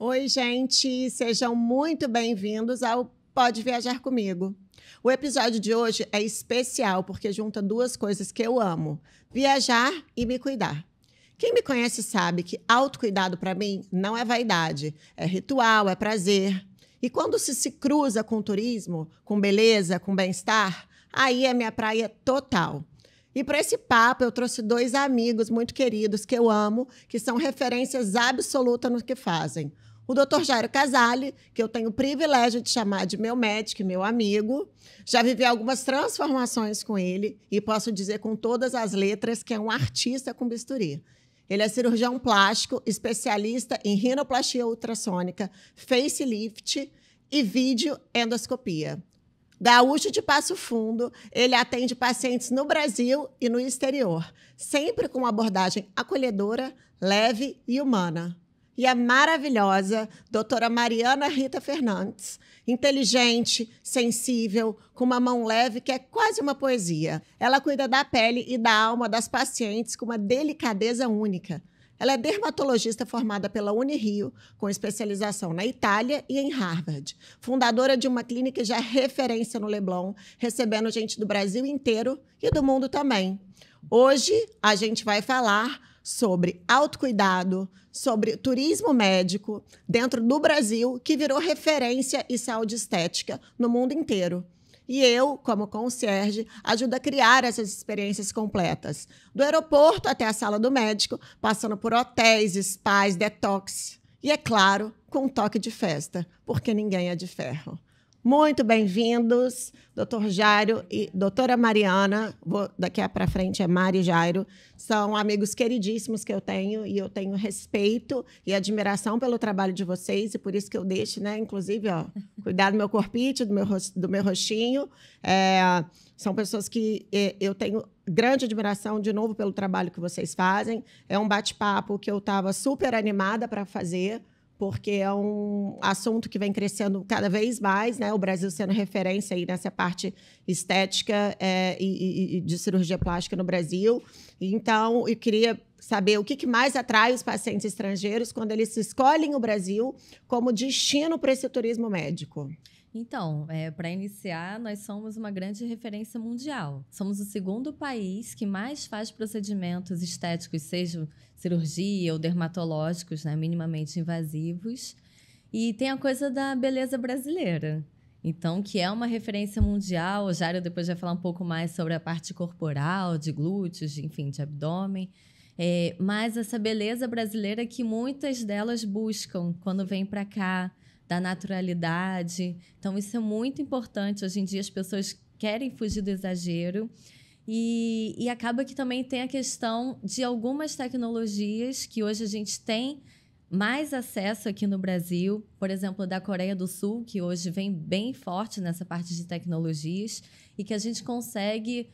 Oi, gente! Sejam muito bem-vindos ao Pode Viajar Comigo. O episódio de hoje é especial porque junta duas coisas que eu amo: viajar e me cuidar. Quem me conhece sabe que autocuidado para mim não é vaidade, é ritual, é prazer. E quando se cruza com turismo, com beleza, com bem-estar, aí é minha praia total. E para esse papo eu trouxe dois amigos muito queridos que eu amo, que são referências absolutas no que fazem. O Dr. Jairo Casale, que eu tenho o privilégio de chamar de meu médico e meu amigo. Já vivi algumas transformações com ele e posso dizer com todas as letras que é um artista com bisturi. Ele é cirurgião plástico, especialista em rinoplastia ultrassônica, facelift e videoendoscopia. Gaúcho de Passo Fundo, ele atende pacientes no Brasil e no exterior, sempre com uma abordagem acolhedora, leve e humana. E a maravilhosa doutora Mariana Rita Fernandes, inteligente, sensível, com uma mão leve que é quase uma poesia. Ela cuida da pele e da alma das pacientes com uma delicadeza única. Ela é dermatologista formada pela Unirio, com especialização na Itália e em Harvard. Fundadora de uma clínica já referência no Leblon, recebendo gente do Brasil inteiro e do mundo também. Hoje, a gente vai falar sobre autocuidado, sobre turismo médico dentro do Brasil, que virou referência em saúde estética no mundo inteiro. E eu, como concierge, ajudo a criar essas experiências completas. Do aeroporto até a sala do médico, passando por hotéis, spas, detox. E, é claro, com um toque de festa, porque ninguém é de ferro. Muito bem-vindos, Dr. Jairo e doutora Mariana. Daqui para frente é Mari e Jairo. São amigos queridíssimos que eu tenho e eu tenho respeito e admiração pelo trabalho de vocês e por isso que eu deixo, né, inclusive, cuidar do meu corpite, do meu rostinho. São pessoas que eu tenho grande admiração, de novo, pelo trabalho que vocês fazem. É um bate-papo que eu estava super animada para fazer, porque é um assunto que vem crescendo cada vez mais, né? O Brasil sendo referência aí nessa parte estética e de cirurgia plástica no Brasil. Então, eu queria saber o que mais atrai os pacientes estrangeiros quando eles escolhem o Brasil como destino para esse turismo médico. Então, para iniciar, nós somos uma grande referência mundial. Somos o segundo país que mais faz procedimentos estéticos, sejam cirurgia ou dermatológicos, né, minimamente invasivos. E tem a coisa da beleza brasileira. Então, que é uma referência mundial. O Jairo depois vai falar um pouco mais sobre a parte corporal, de glúteos, enfim, de abdômen. Mas essa beleza brasileira que muitas delas buscam quando vêm para cá, da naturalidade. Então, isso é muito importante. Hoje em dia, as pessoas querem fugir do exagero. E acaba que também tem a questão de algumas tecnologias que hoje a gente tem mais acesso aqui no Brasil. Por exemplo, da Coreia do Sul, que hoje vem bem forte nessa parte de tecnologias e que a gente consegue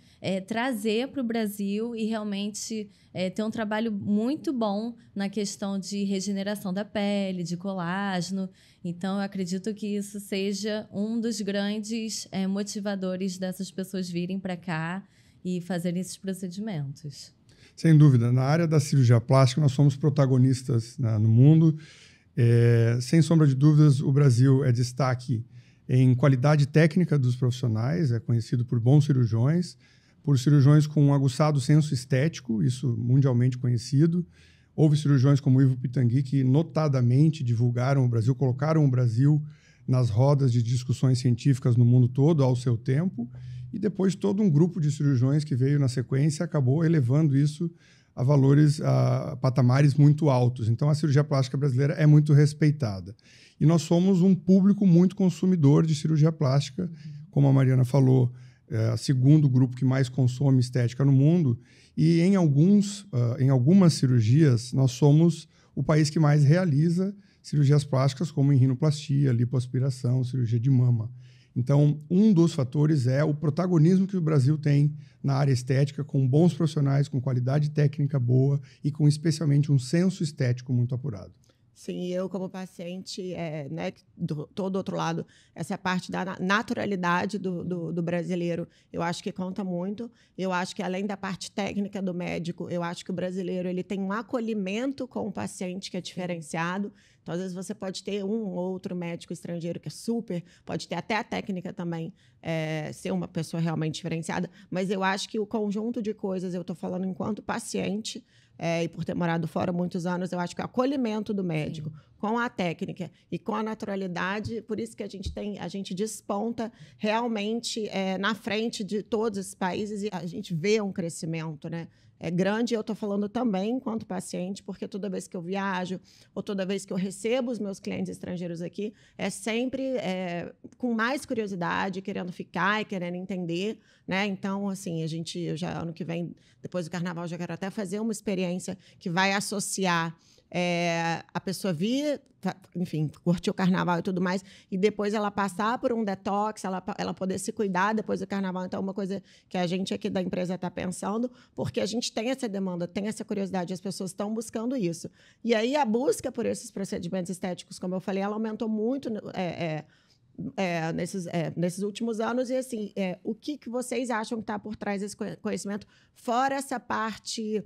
trazer para o Brasil e realmente ter um trabalho muito bom na questão de regeneração da pele, de colágeno. Então, eu acredito que isso seja um dos grandes motivadores dessas pessoas virem para cá e fazerem esses procedimentos. Sem dúvida. Na área da cirurgia plástica, nós somos protagonistas, né, no mundo. Sem sombra de dúvidas, o Brasil é destaque em qualidade técnica dos profissionais, é conhecido por bons cirurgiões, por cirurgiões com um aguçado senso estético, isso mundialmente conhecido. Houve cirurgiões como Ivo Pitangui que notadamente divulgaram o Brasil, colocaram o Brasil nas rodas de discussões científicas no mundo todo ao seu tempo, e depois todo um grupo de cirurgiões que veio na sequência acabou elevando isso a valores, a patamares muito altos. Então, a cirurgia plástica brasileira é muito respeitada. E nós somos um público muito consumidor de cirurgia plástica, como a Mariana falou, o segundo grupo que mais consome estética no mundo, e em algumas cirurgias nós somos o país que mais realiza cirurgias plásticas, como em rinoplastia, lipoaspiração, cirurgia de mama. Então, um dos fatores é o protagonismo que o Brasil tem na área estética, com bons profissionais, com qualidade técnica boa e com especialmente um senso estético muito apurado. Sim, eu como paciente, né, todo outro lado, essa parte da naturalidade do brasileiro, eu acho que conta muito. Eu acho que além da parte técnica do médico, eu acho que o brasileiro ele tem um acolhimento com o paciente que é diferenciado. Então, às vezes você pode ter um ou outro médico estrangeiro que é super, pode ter até a técnica também, ser uma pessoa realmente diferenciada, mas eu acho que o conjunto de coisas, eu estou falando enquanto paciente, e por ter morado fora muitos anos, eu acho que o acolhimento do médico, sim, com a técnica e com a naturalidade, por isso que a gente desponta realmente na frente de todos esses países e a gente vê um crescimento, né? É grande, eu estou falando também enquanto paciente, porque toda vez que eu viajo ou toda vez que eu recebo os meus clientes estrangeiros aqui, é sempre com mais curiosidade, querendo ficar e querendo entender, né? Então, assim, eu já ano que vem, depois do carnaval, já quero até fazer uma experiência que vai associar a pessoa vir, enfim, curtir o carnaval e tudo mais, e depois ela passar por um detox, ela poder se cuidar depois do carnaval. Então, é uma coisa que a gente aqui da empresa está pensando, porque a gente tem essa demanda, tem essa curiosidade, as pessoas estão buscando isso. E aí, a busca por esses procedimentos estéticos, como eu falei, ela aumentou muito nesses últimos anos. E, assim, o que vocês acham que está por trás desse conhecimento, fora essa parte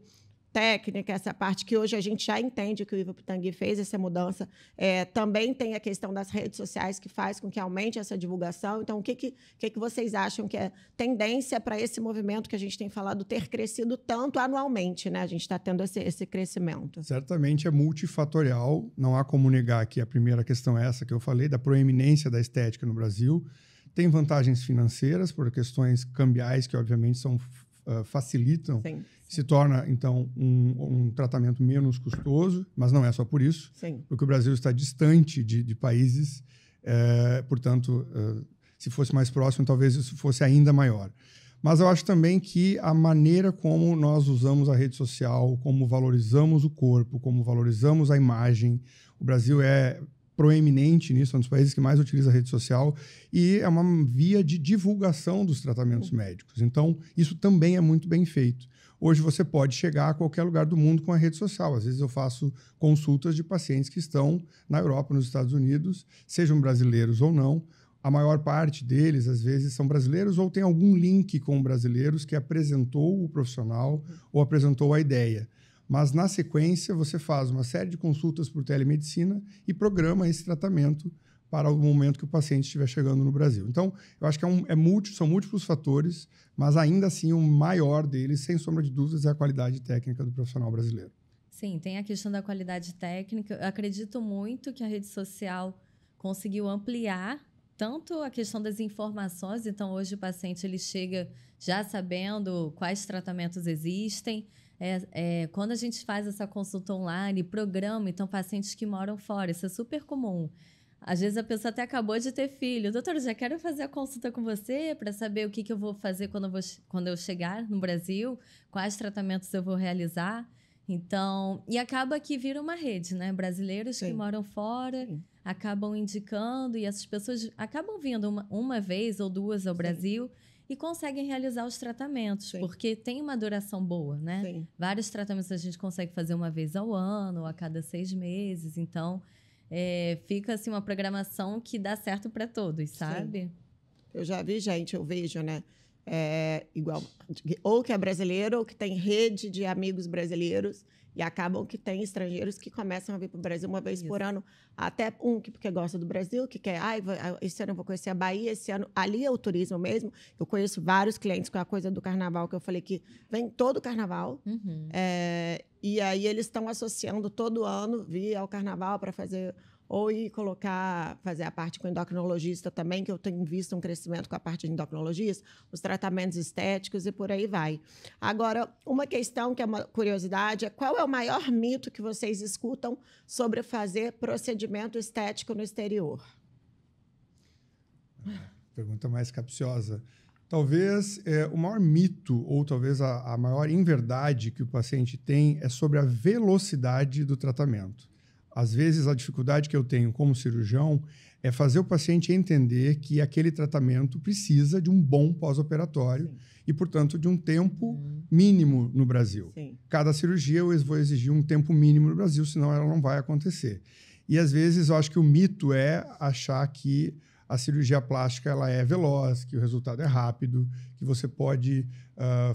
técnica, essa parte que hoje a gente já entende que o Ivo Pitangui fez essa mudança, também tem a questão das redes sociais que faz com que aumente essa divulgação. Então, o que vocês acham que é tendência para esse movimento que a gente tem falado ter crescido tanto anualmente, né? A gente está tendo esse crescimento. Certamente é multifatorial, não há como negar que a primeira questão é essa que eu falei, da proeminência da estética no Brasil. Tem vantagens financeiras por questões cambiais que, obviamente, facilitam. Sim. Se torna, então, um tratamento menos custoso, mas não é só por isso, sim, porque o Brasil está distante de países, portanto, se fosse mais próximo, talvez isso fosse ainda maior. Mas eu acho também que a maneira como nós usamos a rede social, como valorizamos o corpo, como valorizamos a imagem, o Brasil é proeminente nisso, é um dos países que mais utiliza a rede social, e é uma via de divulgação dos tratamentos médicos. Então, isso também é muito bem feito. Hoje você pode chegar a qualquer lugar do mundo com a rede social. Às vezes eu faço consultas de pacientes que estão na Europa, nos Estados Unidos, sejam brasileiros ou não. A maior parte deles, às vezes, são brasileiros ou tem algum link com brasileiros que apresentou o profissional ou apresentou a ideia. Mas, na sequência, você faz uma série de consultas por telemedicina e programa esse tratamento para o momento que o paciente estiver chegando no Brasil. Então, eu acho que são múltiplos fatores, mas ainda assim o maior deles, sem sombra de dúvidas, é a qualidade técnica do profissional brasileiro. Sim, tem a questão da qualidade técnica. Eu acredito muito que a rede social conseguiu ampliar tanto a questão das informações. Então, hoje o paciente ele chega já sabendo quais tratamentos existem. Quando a gente faz essa consulta online, programa, então, pacientes que moram fora, isso é super comum. Às vezes a pessoa até acabou de ter filho. Doutor, já quero fazer a consulta com você para saber o que eu vou fazer quando eu chegar no Brasil, quais tratamentos eu vou realizar. Então, e acaba que vira uma rede, né? Brasileiros, sim, que moram fora, sim, acabam indicando e essas pessoas acabam vindo uma vez ou duas ao Brasil, sim, e conseguem realizar os tratamentos, sim, porque tem uma duração boa, né? Sim. Vários tratamentos a gente consegue fazer uma vez ao ano ou a cada 6 meses. Então, fica assim uma programação que dá certo para todos, sabe? Sim. Eu já vi, gente, eu vejo, né? Igual, ou que é brasileiro ou que tem rede de amigos brasileiros e acabam que tem estrangeiros que começam a vir para o Brasil uma vez por ano, até porque gosta do Brasil, que quer, esse ano eu vou conhecer a Bahia, esse ano, ali é o turismo mesmo. Eu conheço vários clientes com a coisa do carnaval, que eu falei que vem todo o carnaval, e aí eles estão associando todo ano, vir ao carnaval para fazer... ou ir fazer a parte com endocrinologista também, que eu tenho visto um crescimento com a parte de endocrinologista, os tratamentos estéticos e por aí vai. Agora, uma questão que é uma curiosidade é qual é o maior mito que vocês escutam sobre fazer procedimento estético no exterior? Pergunta mais capciosa. Talvez o maior mito, ou talvez a maior inverdade que o paciente tem é sobre a velocidade do tratamento. Às vezes, a dificuldade que eu tenho como cirurgião é fazer o paciente entender que aquele tratamento precisa de um bom pós-operatório e, portanto, de um tempo mínimo no Brasil. Sim. Cada cirurgia eu vou exigir um tempo mínimo no Brasil, senão ela não vai acontecer. E, às vezes, eu acho que o mito é achar que a cirurgia plástica ela é veloz, que o resultado é rápido, que você pode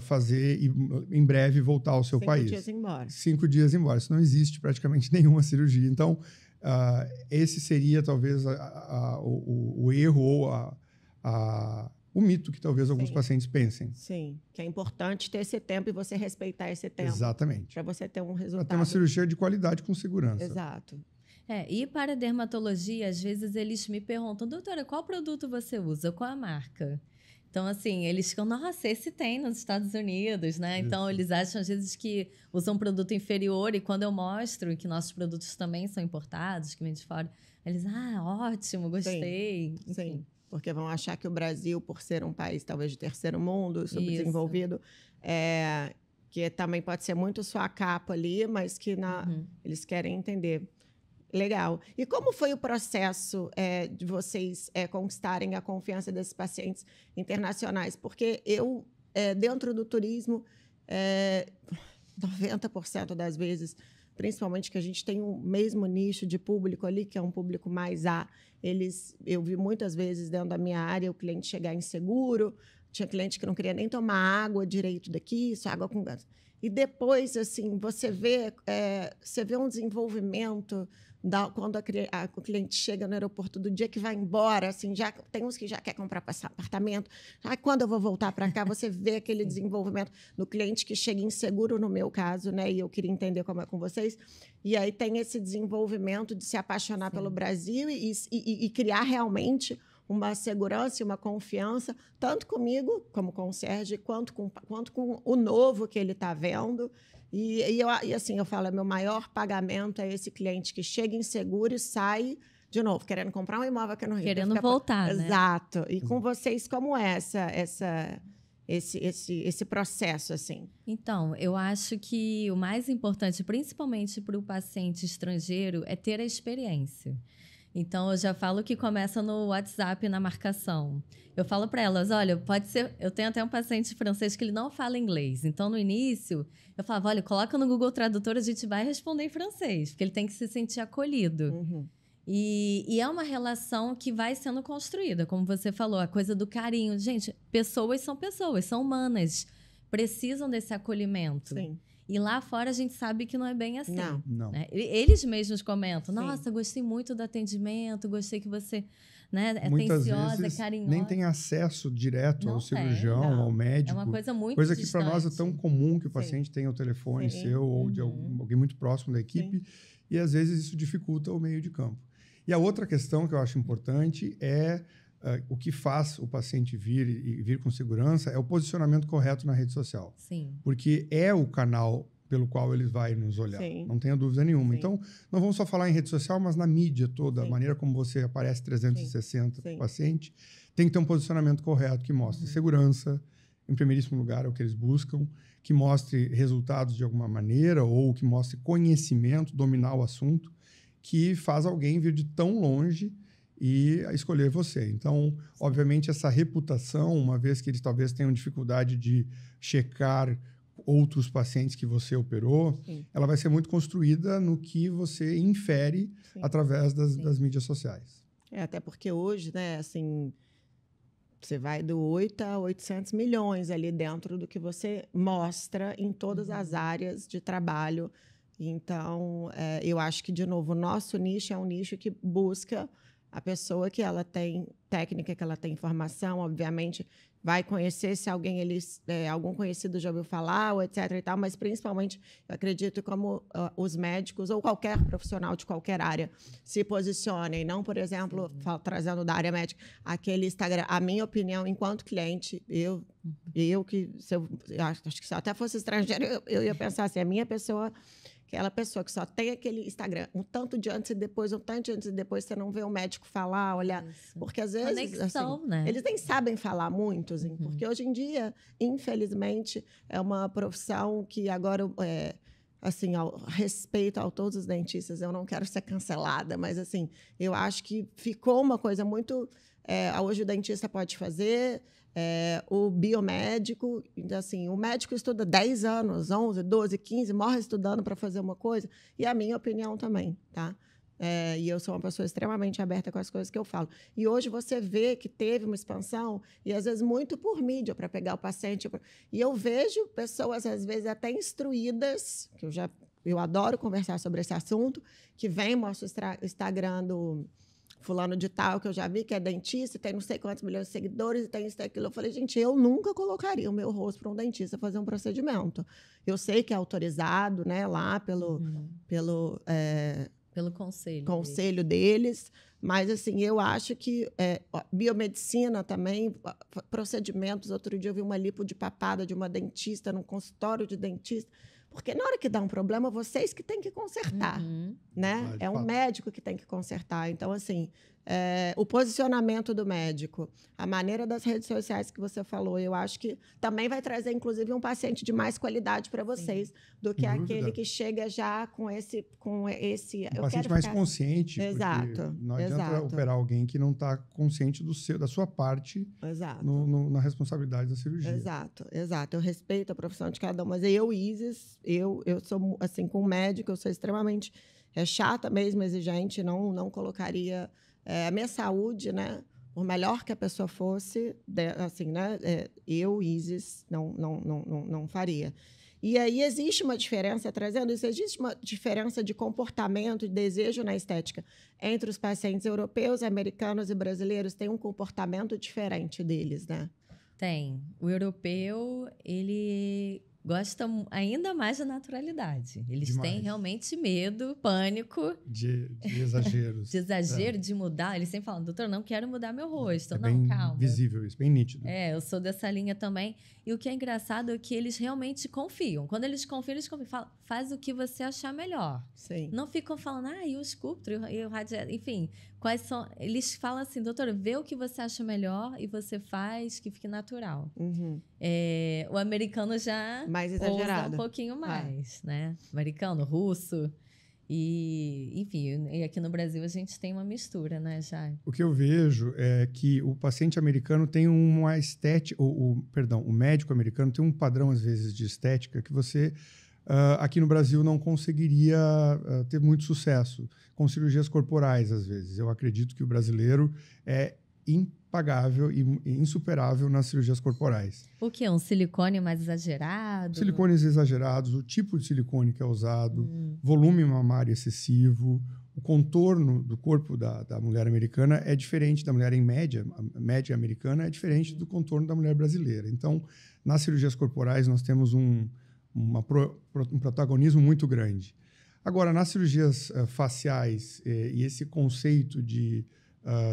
fazer e, em breve, voltar ao seu país. 5 dias embora. 5 dias embora. Isso não existe praticamente nenhuma cirurgia. Então, esse seria, talvez, o erro ou o mito que talvez alguns pacientes pensem. Sim, que é importante ter esse tempo e você respeitar esse tempo. Exatamente. Para você ter um resultado. Para ter uma cirurgia de qualidade com segurança. Exato. E para a dermatologia, às vezes eles me perguntam, doutora, qual produto você usa? Qual a marca? Então, assim, eles ficam, nossa, esse tem nos Estados Unidos, né? Então, eles acham, às vezes, que usam um produto inferior e quando eu mostro que nossos produtos também são importados, que vêm de fora, eles, ótimo, gostei. Sim, porque vão achar que o Brasil, por ser um país talvez de terceiro mundo, subdesenvolvido, que também pode ser muito sua capa ali, mas que eles querem entender. Legal. E como foi o processo de vocês conquistarem a confiança desses pacientes internacionais? Porque eu, dentro do turismo, 90% das vezes, principalmente que a gente tem o mesmo nicho de público ali, que é um público mais eu vi muitas vezes dentro da minha área o cliente chegar inseguro, tinha cliente que não queria nem tomar água direito daqui, só água com gás. E depois, assim, você vê um desenvolvimento quando o cliente chega no aeroporto do dia que vai embora, assim, já tem uns que já quer comprar apartamento. Quando eu vou voltar para cá, você vê aquele desenvolvimento no cliente que chega inseguro, no meu caso, né? E eu queria entender como é com vocês. E aí tem esse desenvolvimento de se apaixonar pelo Brasil e criar realmente uma segurança e uma confiança, tanto comigo, como com o Sérgio, quanto com o novo que ele está vendo. E assim, eu falo, meu maior pagamento é esse cliente que chega inseguro e sai, de novo, querendo comprar um imóvel aqui no Rio. Querendo voltar, né? Exato. E com vocês, como é esse processo, assim? Então, eu acho que o mais importante, principalmente para o paciente estrangeiro, é ter a experiência. Então, eu já falo que começa no WhatsApp, na marcação. Eu falo para elas, olha, pode ser... Eu tenho até um paciente francês que ele não fala inglês. Então, no início, eu falava, olha, coloca no Google Tradutor, a gente vai responder em francês, porque ele tem que se sentir acolhido. Uhum. E é uma relação que vai sendo construída, como você falou, a coisa do carinho. Gente, pessoas, são humanas, precisam desse acolhimento. Sim. E lá fora a gente sabe que não é bem assim. Não. Né? Eles mesmos comentam, Sim. nossa, gostei muito do atendimento, gostei que você é Muitas atenciosa, vezes carinhosa. nem tem acesso direto Não ao cirurgião, tem, não. ao médico. É uma coisa muito Coisa que distante. para nós é tão comum que o paciente tenha o telefone seu ou de alguém muito próximo da equipe. E às vezes isso dificulta o meio de campo. E a outra questão que eu acho importante é o que faz o paciente vir com segurança é o posicionamento correto na rede social. Sim. Porque é o canal pelo qual ele vai nos olhar. Sim. Não tenha dúvida nenhuma. Sim. Então, não vamos só falar em rede social, mas na mídia toda, a maneira como você aparece 360 para o paciente, tem que ter um posicionamento correto que mostre segurança, em primeiríssimo lugar, é o que eles buscam, que mostre resultados de alguma maneira ou que mostre conhecimento, dominar o assunto, que faz alguém vir de tão longe e escolher você. Então, obviamente, essa reputação, uma vez que eles talvez tenham dificuldade de checar outros pacientes que você operou, ela vai ser muito construída no que você infere através das mídias sociais. Até porque hoje, né, assim, você vai do 8 a 800 milhões ali dentro do que você mostra em todas as áreas de trabalho. Então, eu acho que, de novo, o nosso nicho é um nicho que busca a pessoa que ela tem técnica, que ela tem informação, obviamente, vai conhecer se alguém algum conhecido já ouviu falar, ou etc. e tal, mas principalmente eu acredito como os médicos ou qualquer profissional de qualquer área se posicionem, não, por exemplo, trazendo da área médica, aquele Instagram. A minha opinião, enquanto cliente, eu acho que se eu até fosse estrangeiro, eu ia pensar assim, a minha pessoa, aquela pessoa que só tem aquele Instagram, um tanto de antes e depois, você não vê o médico falar, olhar. Isso. Porque às vezes conexão, assim, né? Eles nem sabem falar muito, assim, porque hoje em dia, infelizmente, é uma profissão que agora assim, ao respeito a todos os dentistas, eu não quero ser cancelada, mas assim, eu acho que ficou uma coisa muito... hoje o dentista pode fazer, o biomédico, assim, o médico estuda 10 anos, 11, 12, 15, morre estudando para fazer uma coisa, e a minha opinião também, tá? E eu sou uma pessoa extremamente aberta com as coisas que eu falo. E hoje você vê que teve uma expansão, e às vezes muito por mídia, para pegar o paciente. E eu vejo pessoas, às vezes, até instruídas, que eu adoro conversar sobre esse assunto, que vem, mostra o Instagram do fulano de tal, que eu já vi que é dentista, tem não sei quantos milhões de seguidores, e tem isso e aquilo. Eu falei, gente, eu nunca colocaria o meu rosto para um dentista fazer um procedimento. Eu sei que é autorizado, né, lá pelo conselho deles, mas assim, eu acho que biomedicina também, procedimentos. Outro dia eu vi uma lipo de papada de uma dentista num consultório de dentista, porque na hora que dá um problema, vocês que têm que consertar, né? É um médico que tem que consertar. Então, assim, o posicionamento do médico, a maneira das redes sociais que você falou, eu acho que também vai trazer, inclusive, um paciente de mais qualidade para vocês, sim, do que aquele que chega já com esse um paciente mais consciente. Exato. Não adianta operar alguém que não está consciente da sua parte, exato, na responsabilidade da cirurgia. Exato. Eu respeito a profissão de cada um, mas eu, Isis, eu sou assim, com o médico, eu sou extremamente chata mesmo, exigente, não colocaria a minha saúde, né? Por melhor que a pessoa fosse, assim, né? Eu, Isis, não faria. E aí existe uma diferença, trazendo isso, existe uma diferença de comportamento, de desejo na estética entre os pacientes europeus, americanos e brasileiros. Tem um comportamento diferente deles, né? Tem. O europeu, ele gosta ainda mais da naturalidade. Eles têm realmente medo, pânico. De exageros. De exagero, de mudar. Eles sempre falam, doutor, não quero mudar meu rosto. Bem calma. Visível isso, bem nítido. Eu sou dessa linha também. E o que é engraçado é que eles realmente confiam. Quando eles confiam, falam, faz o que você achar melhor. Sim. Não ficam falando, e o Sculptra, e o radiante, enfim. Quais são... Eles falam assim, doutora, vê o que você acha melhor e você faz que fique natural. Uhum. O americano já mais exagerado, ousa um pouquinho mais, né? Americano, russo. E, enfim, e aqui no Brasil a gente tem uma mistura, né, já. O que eu vejo é que o paciente americano tem uma estética, o médico americano tem um padrão, às vezes, de estética que você, aqui no Brasil, não conseguiria ter muito sucesso com cirurgias corporais, às vezes. Eu acredito que o brasileiro é impagável e insuperável nas cirurgias corporais. O quê? Um silicone mais exagerado? Silicones exagerados, o tipo de silicone que é usado, volume mamário excessivo, o contorno do corpo da mulher americana é diferente da mulher em média. A média americana é diferente do contorno da mulher brasileira. Então, nas cirurgias corporais, nós temos um protagonismo muito grande. Agora, nas cirurgias faciais e esse conceito de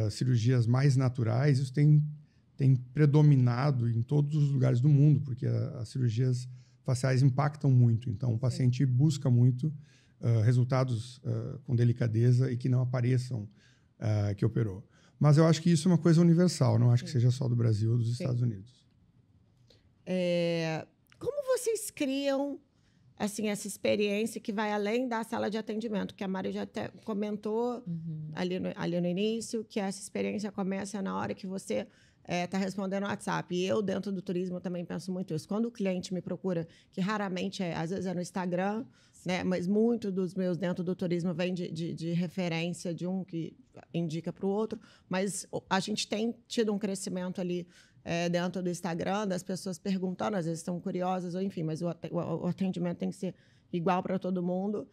cirurgias mais naturais, isso tem predominado em todos os lugares do mundo, porque as cirurgias faciais impactam muito. Então, o paciente busca muito resultados com delicadeza e que não apareçam que operou. Mas eu acho que isso é uma coisa universal, não acho que seja só do Brasil ou dos Estados Unidos. Como vocês criam assim, essa experiência que vai além da sala de atendimento, que a Mari já até comentou ali no início, que essa experiência começa na hora que você está respondendo o WhatsApp. E eu, dentro do turismo, também penso muito isso. Quando o cliente me procura, que raramente às vezes é no Instagram, né, mas muito dos meus dentro do turismo vem de referência de um que indica para o outro, mas a gente tem tido um crescimento ali dentro do Instagram, das pessoas perguntando, às vezes estão curiosas, ou enfim, mas o atendimento tem que ser igual para todo mundo.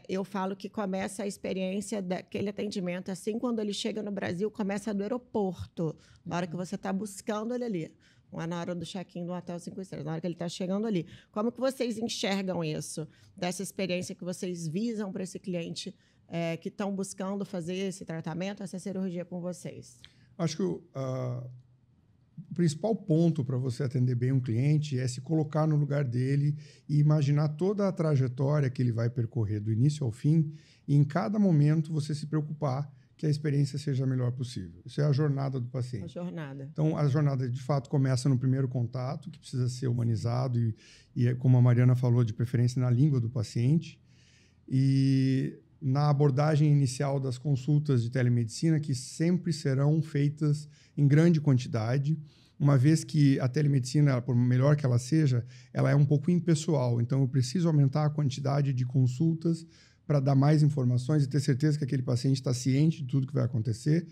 Eu falo que começa a experiência daquele atendimento, assim, quando ele chega no Brasil, começa do aeroporto, na hora que você está buscando ele ali. Não é na hora do check-in do Hotel 5 Estrelas, na hora que ele está chegando ali. Como que vocês enxergam isso, dessa experiência que vocês visam para esse cliente que estão buscando fazer esse tratamento, essa cirurgia com vocês? Acho que o principal ponto para você atender bem um cliente é se colocar no lugar dele e imaginar toda a trajetória que ele vai percorrer do início ao fim e em cada momento você se preocupar que a experiência seja a melhor possível. Isso é a jornada do A paciente. jornada. Então, a jornada, de fato, começa no primeiro contato, que precisa ser humanizado e como a Mariana falou, de preferência na língua do paciente. E na abordagem inicial das consultas de telemedicina, que sempre serão feitas em grande quantidade, uma vez que a telemedicina, por melhor que ela seja, ela é um pouco impessoal. Então, eu preciso aumentar a quantidade de consultas para dar mais informações e ter certeza que aquele paciente está ciente de tudo que vai acontecer.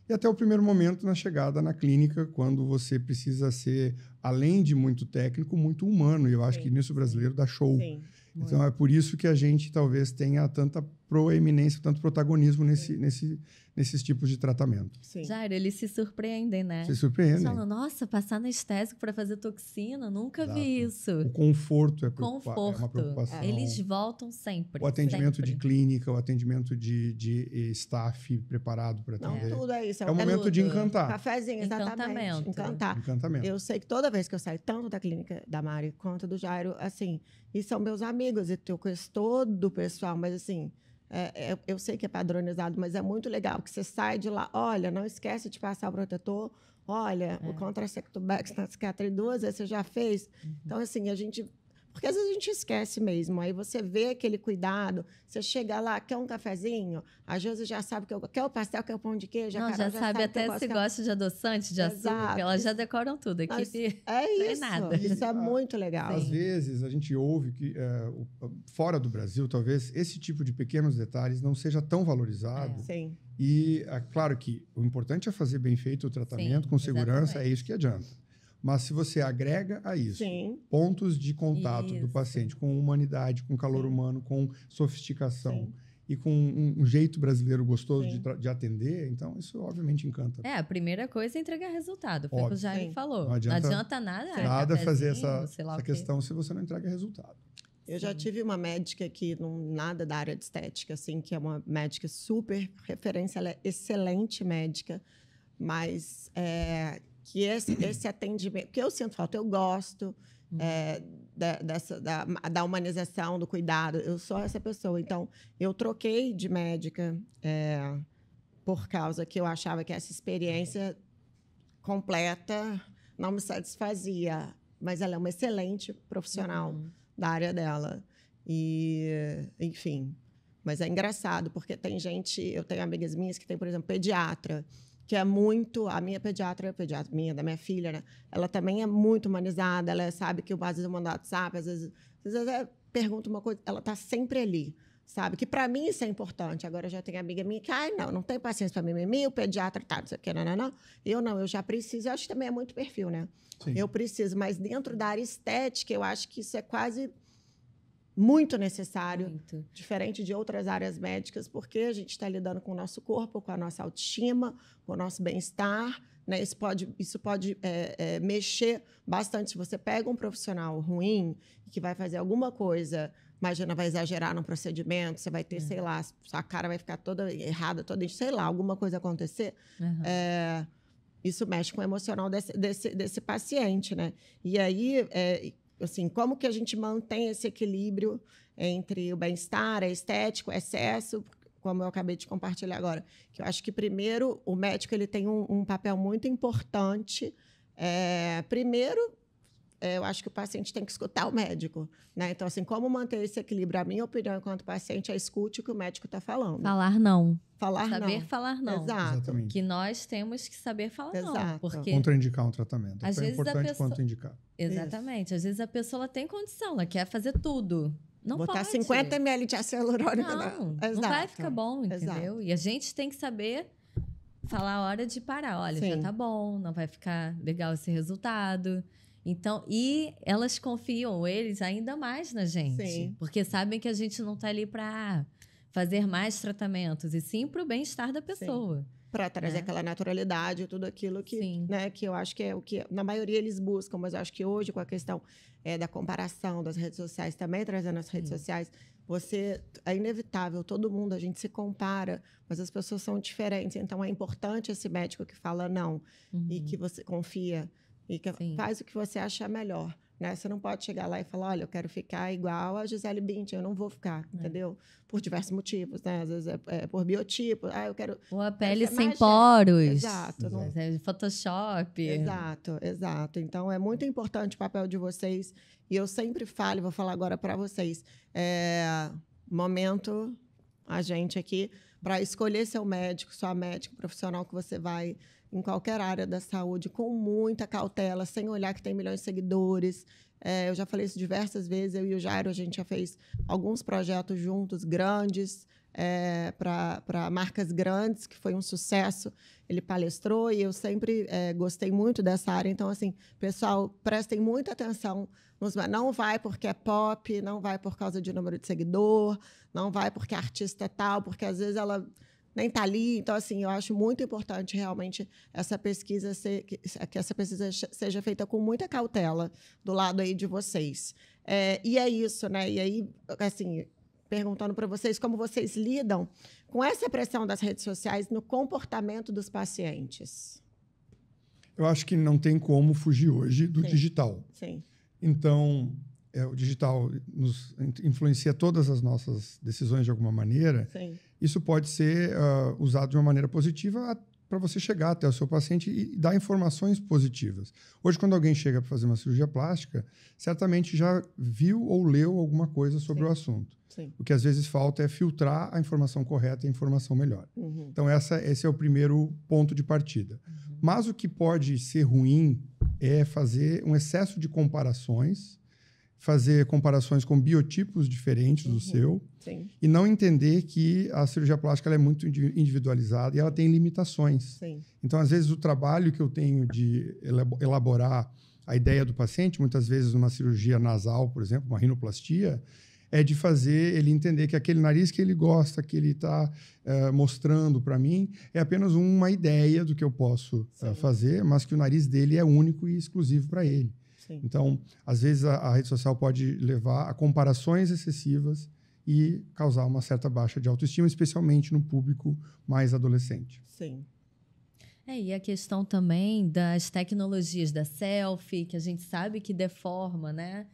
E até o primeiro momento na chegada na clínica, quando você precisa ser, além de muito técnico, muito humano. E eu acho que nisso o brasileiro dá show. Sim. Então, é por isso que a gente talvez tenha tanta proeminência, tanto protagonismo nesses tipos de tratamento. Sim. Jairo, eles se surpreendem, né? Se surpreendem. Eles falam, nossa, passar anestésico para fazer toxina, nunca Exato. vi isso. O conforto é uma Conforto. preocupação. Eles voltam sempre. O atendimento sempre. de clínica, o atendimento de staff preparado para Não, atender. tudo é isso. É o momento de tudo. encantar. Cafezinho, exatamente. Encantamento. Encantar. Encantamento. Eu sei que toda vez que eu saio, tanto da clínica da Mari quanto do Jairo, assim, e são meus amigos, e eu conheço todo o pessoal, mas assim, eu sei que é padronizado, mas é muito legal que você sai de lá, olha, não esquece de passar o protetor, olha, o Contraceptobex na cicatriz 2 vezes você já fez. Então, assim, a gente... Porque às vezes a gente esquece mesmo. Aí você vê aquele cuidado, você chega lá, quer um cafezinho, às vezes já sabe que quer o pastel, quer o pão de queijo. Não, a Carol já sabe até que se gosta de adoçante, de açúcar. Exato. Elas já decoram tudo. A Mas equipe é não é isso. nada. Isso é muito legal. Às vezes a gente ouve que fora do Brasil, talvez esse tipo de pequenos detalhes não seja tão valorizado. Sim. E claro que o importante é fazer bem feito o tratamento, Sim, com segurança, exatamente. é isso que adianta. Mas se você agrega a isso Sim. pontos de contato do Isso. paciente com humanidade, com calor Sim. humano, com sofisticação Sim. e com um jeito brasileiro gostoso Sim. de atender, então isso obviamente encanta. A primeira coisa é entregar resultado. Foi o que Óbvio. o Jair Sim. falou. Não adianta nada. Nada fazer cafezinho, sei lá essa o quê. questão se você não entrega resultado. Eu já tive uma médica que nada da área de estética, assim, que é uma médica super referência, ela é excelente médica, mas que esse atendimento, porque eu sinto falta, eu gosto da humanização, do cuidado, eu sou essa pessoa. Então, eu troquei de médica por causa que eu achava que essa experiência completa não me satisfazia, mas ela é uma excelente profissional da área dela. E, enfim, mas é engraçado, porque tem gente, eu tenho amigas minhas que tem, por exemplo, pediatra, que é muito, a minha pediatra minha, da minha filha, né? Ela também é muito humanizada, ela sabe que às vezes eu mando WhatsApp, às vezes pergunta uma coisa, ela está sempre ali, sabe? Que para mim isso é importante. Agora já tem amiga minha que, não tem paciência para mimimi, o pediatra tá, não sei o que, não. Eu já preciso, eu acho que também é muito perfil, né? Sim. Eu preciso, mas dentro da área estética, eu acho que isso é quase muito necessário, Muito. diferente de outras áreas médicas, porque a gente está lidando com o nosso corpo, com a nossa autoestima, com o nosso bem-estar, né? Isso pode mexer bastante. Se você pega um profissional ruim que vai fazer alguma coisa, imagina, vai exagerar no procedimento, você vai ter, sei lá, sua cara vai ficar toda errada, sei lá, alguma coisa acontecer, isso mexe com o emocional desse paciente, né? E aí, assim, como que a gente mantém esse equilíbrio entre o bem-estar, a estética, o excesso, como eu acabei de compartilhar agora? Que eu acho que, primeiro, o médico ele tem um papel muito importante. Primeiro, eu acho que o paciente tem que escutar o médico, né? Então, assim, como manter esse equilíbrio? A minha opinião, enquanto paciente, é escute o que o médico está falando. Falar não. Saber falar não. Exato. Exatamente. Que nós temos que saber falar não. Exato. Porque Contraindicar um tratamento. É Às tão vezes a importante pessoa- quanto indicar. Exatamente. Às vezes a pessoa ela tem condição, ela quer fazer tudo. Não Botar pode. 50 ml de ácido hialurônico. Não Exato. vai ficar bom, entendeu? Exato. E a gente tem que saber falar a hora de parar. Olha, Sim. já tá bom, não vai ficar legal esse resultado. Então, e elas confiam, eles, ainda mais na gente. Sim. Porque sabem que a gente não tá ali para fazer mais tratamentos, e sim para o bem-estar da pessoa. Para trazer aquela naturalidade, tudo aquilo que, Sim. né, que eu acho que é o que, na maioria, eles buscam. Mas eu acho que hoje, com a questão da comparação das redes sociais, também trazendo as redes sociais, é inevitável, todo mundo, a gente se compara, mas as pessoas são diferentes. Então, é importante esse médico que fala não e que você confia e que Sim. faz o que você achar melhor. né? Você não pode chegar lá e falar, olha, eu quero ficar igual a Gisele Bündchen, eu não vou ficar, entendeu? Por diversos motivos, né? Às vezes é por biotipo, eu quero... Ou a pele ser sem mais poros. Exato. Não... Photoshop. Exato. Então, é muito importante o papel de vocês. E eu sempre falo, e vou falar agora para vocês, momento, a gente aqui, para escolher seu médico, sua médica, profissional que você vai em qualquer área da saúde, com muita cautela, sem olhar que tem milhões de seguidores. Eu já falei isso diversas vezes, eu e o Jairo, a gente já fez alguns projetos juntos, grandes, para marcas grandes, que foi um sucesso. Ele palestrou e eu sempre gostei muito dessa área. Então, assim, pessoal, prestem muita atenção. Não vai porque é pop, não vai por causa de número de seguidor, não vai porque é artista tal, porque às vezes ela nem está ali. Então, assim, eu acho muito importante realmente essa pesquisa que essa pesquisa seja feita com muita cautela do lado aí de vocês. E é isso, né? E aí, assim, perguntando para vocês como vocês lidam com essa pressão das redes sociais no comportamento dos pacientes. Eu acho que não tem como fugir hoje do digital. Sim. Então, o digital nos influencia todas as nossas decisões de alguma maneira. Sim. Isso pode ser usado de uma maneira positiva para você chegar até o seu paciente e dar informações positivas. Hoje, quando alguém chega para fazer uma cirurgia plástica, certamente já viu ou leu alguma coisa sobre o assunto. Sim. O que às vezes falta é filtrar a informação correta e a informação melhor. Uhum. Então, esse é o primeiro ponto de partida. Uhum. Mas o que pode ser ruim é fazer um excesso de comparações, fazer comparações com biotipos diferentes do seu. Sim. E não entender que a cirurgia plástica ela é muito individualizada e ela tem limitações. Sim. Então, às vezes, o trabalho que eu tenho de elaborar a ideia do paciente, muitas vezes numa cirurgia nasal, por exemplo, uma rinoplastia, é de fazer ele entender que aquele nariz que ele gosta, que ele está mostrando para mim, é apenas uma ideia do que eu posso fazer, mas que o nariz dele é único e exclusivo para ele. Sim. Então, às vezes, a rede social pode levar a comparações excessivas e causar uma certa baixa de autoestima, especialmente no público mais adolescente. Sim. E a questão também das tecnologias da selfie, que a gente sabe que deforma, né?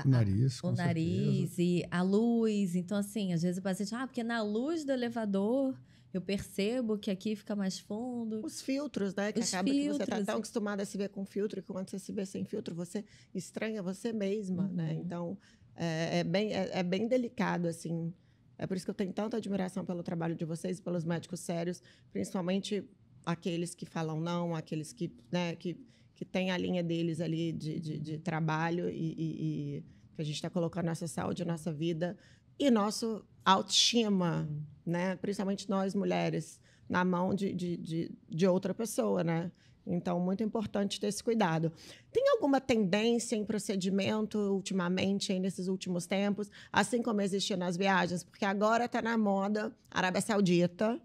O nariz, com o nariz certeza. E a luz. Então, assim, às vezes o paciente... porque na luz do elevador eu percebo que aqui fica mais fundo. Os filtros, né? Que acaba que você está tão acostumada a se ver com filtro que quando você se vê sem filtro, você estranha você mesma, né? Então, é bem delicado, assim. É por isso que eu tenho tanta admiração pelo trabalho de vocês e pelos médicos sérios, principalmente aqueles que falam não, aqueles que, né, que têm a linha deles ali de trabalho e que a gente está colocando nossa saúde, nossa vida e nosso autoestima, né? Principalmente nós, mulheres, na mão de outra pessoa, né? Então, muito importante ter esse cuidado. Tem alguma tendência em procedimento ultimamente, nesses últimos tempos, assim como existia nas viagens? Porque agora está na moda a Arábia Saudita,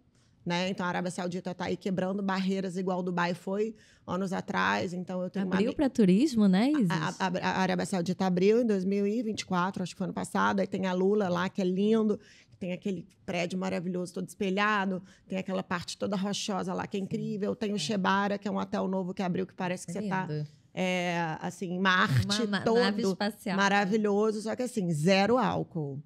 né? Então, a Arábia Saudita está aí quebrando barreiras igual Dubai foi anos atrás. Então, eu tenho abriu para turismo, né, Isis? A Arábia Saudita abriu em 2024, acho que foi ano passado. Aí tem a Lula lá, que é lindo. Tem aquele prédio maravilhoso, todo espelhado. Tem aquela parte toda rochosa lá, que é incrível. Tem o Shebara, que é um hotel novo que abriu, que parece que você está... assim, Marte todo nave espacial, maravilhoso. Só que, assim, zero álcool.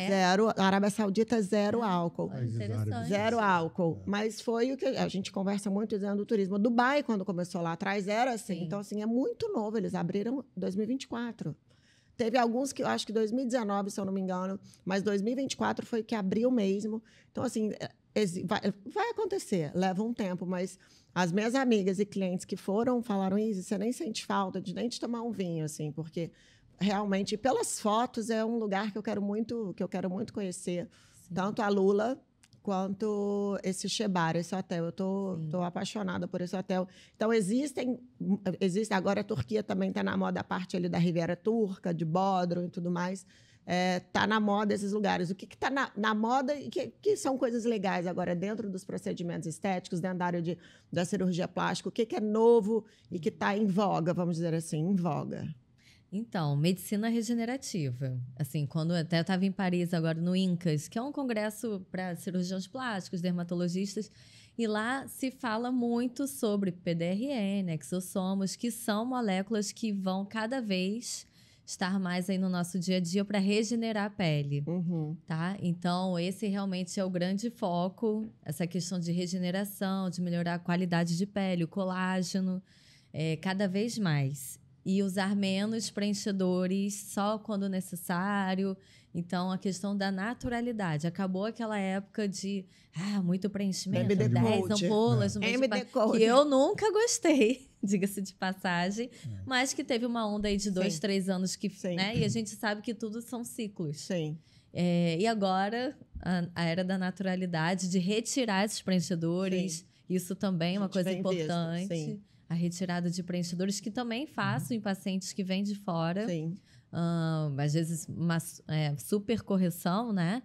Zero, a Arábia Saudita, zero álcool. Interessante. Zero álcool. Mas foi o que a gente conversa muito dizendo do turismo. Dubai, quando começou lá atrás, era assim. Sim. Então, assim, é muito novo. Eles abriram em 2024. Teve alguns que eu acho que 2019, se eu não me engano, mas 2024 foi que abriu mesmo. Então, assim, vai acontecer, leva um tempo, mas as minhas amigas e clientes que foram falaram, Isis, você nem sente falta de nem de tomar um vinho, assim, porque realmente, pelas fotos, é um lugar que eu quero muito conhecer. Sim. Tanto a Lula quanto esse Shebara, esse hotel. Eu tô apaixonada por esse hotel. Então, existe agora a Turquia também está na moda, a parte ali da Riviera Turca, de Bodrum e tudo mais. Está na moda esses lugares. O que está na moda e que são coisas legais agora dentro dos procedimentos estéticos, dentro da área da cirurgia plástica? O que é novo e que está em voga, vamos dizer assim, em voga? Então, medicina regenerativa. Assim, quando até eu estava em Paris agora no INCAS, que é um congresso para cirurgiões plásticos, dermatologistas, E lá se fala muito sobre PDRN, exossomos, que são moléculas que vão cada vez estar mais aí no nosso dia a dia para regenerar a pele, tá? Então, esse realmente é o grande foco, essa questão de regeneração, de melhorar a qualidade de pele, o colágeno, cada vez mais. E usar menos preenchedores só quando necessário. Então, a questão da naturalidade. Acabou aquela época de muito preenchimento, 10 ampolas no mês que eu nunca gostei, diga-se de passagem, mas que teve uma onda aí de 2, 3 anos que, né? E a gente sabe que tudo são ciclos. Sim. E agora, a era da naturalidade, de retirar esses preenchedores, isso também é uma coisa importante. A retirada de preenchedores, que também faço em pacientes que vêm de fora. Sim. Às vezes, uma super correção, né?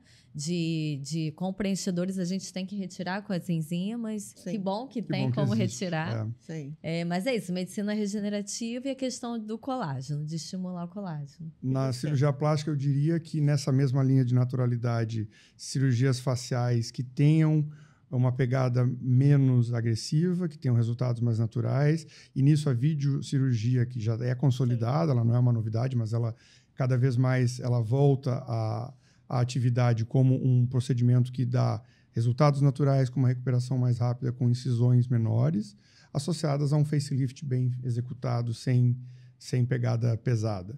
Com preenchedores, a gente tem que retirar com as enzimas. Sim. Que bom que tem bom que como existe. retirar. Sim. Mas é isso, medicina regenerativa e a questão do colágeno, de estimular o colágeno. Na cirurgia plástica, eu diria que nessa mesma linha de naturalidade, cirurgias faciais que tenham uma pegada menos agressiva, que tenham resultados mais naturais. E nisso a videocirurgia, que já é consolidada, ela não é uma novidade, mas ela cada vez mais ela volta à atividade como um procedimento que dá resultados naturais, com uma recuperação mais rápida, com incisões menores, associadas a um facelift bem executado, sem pegada pesada.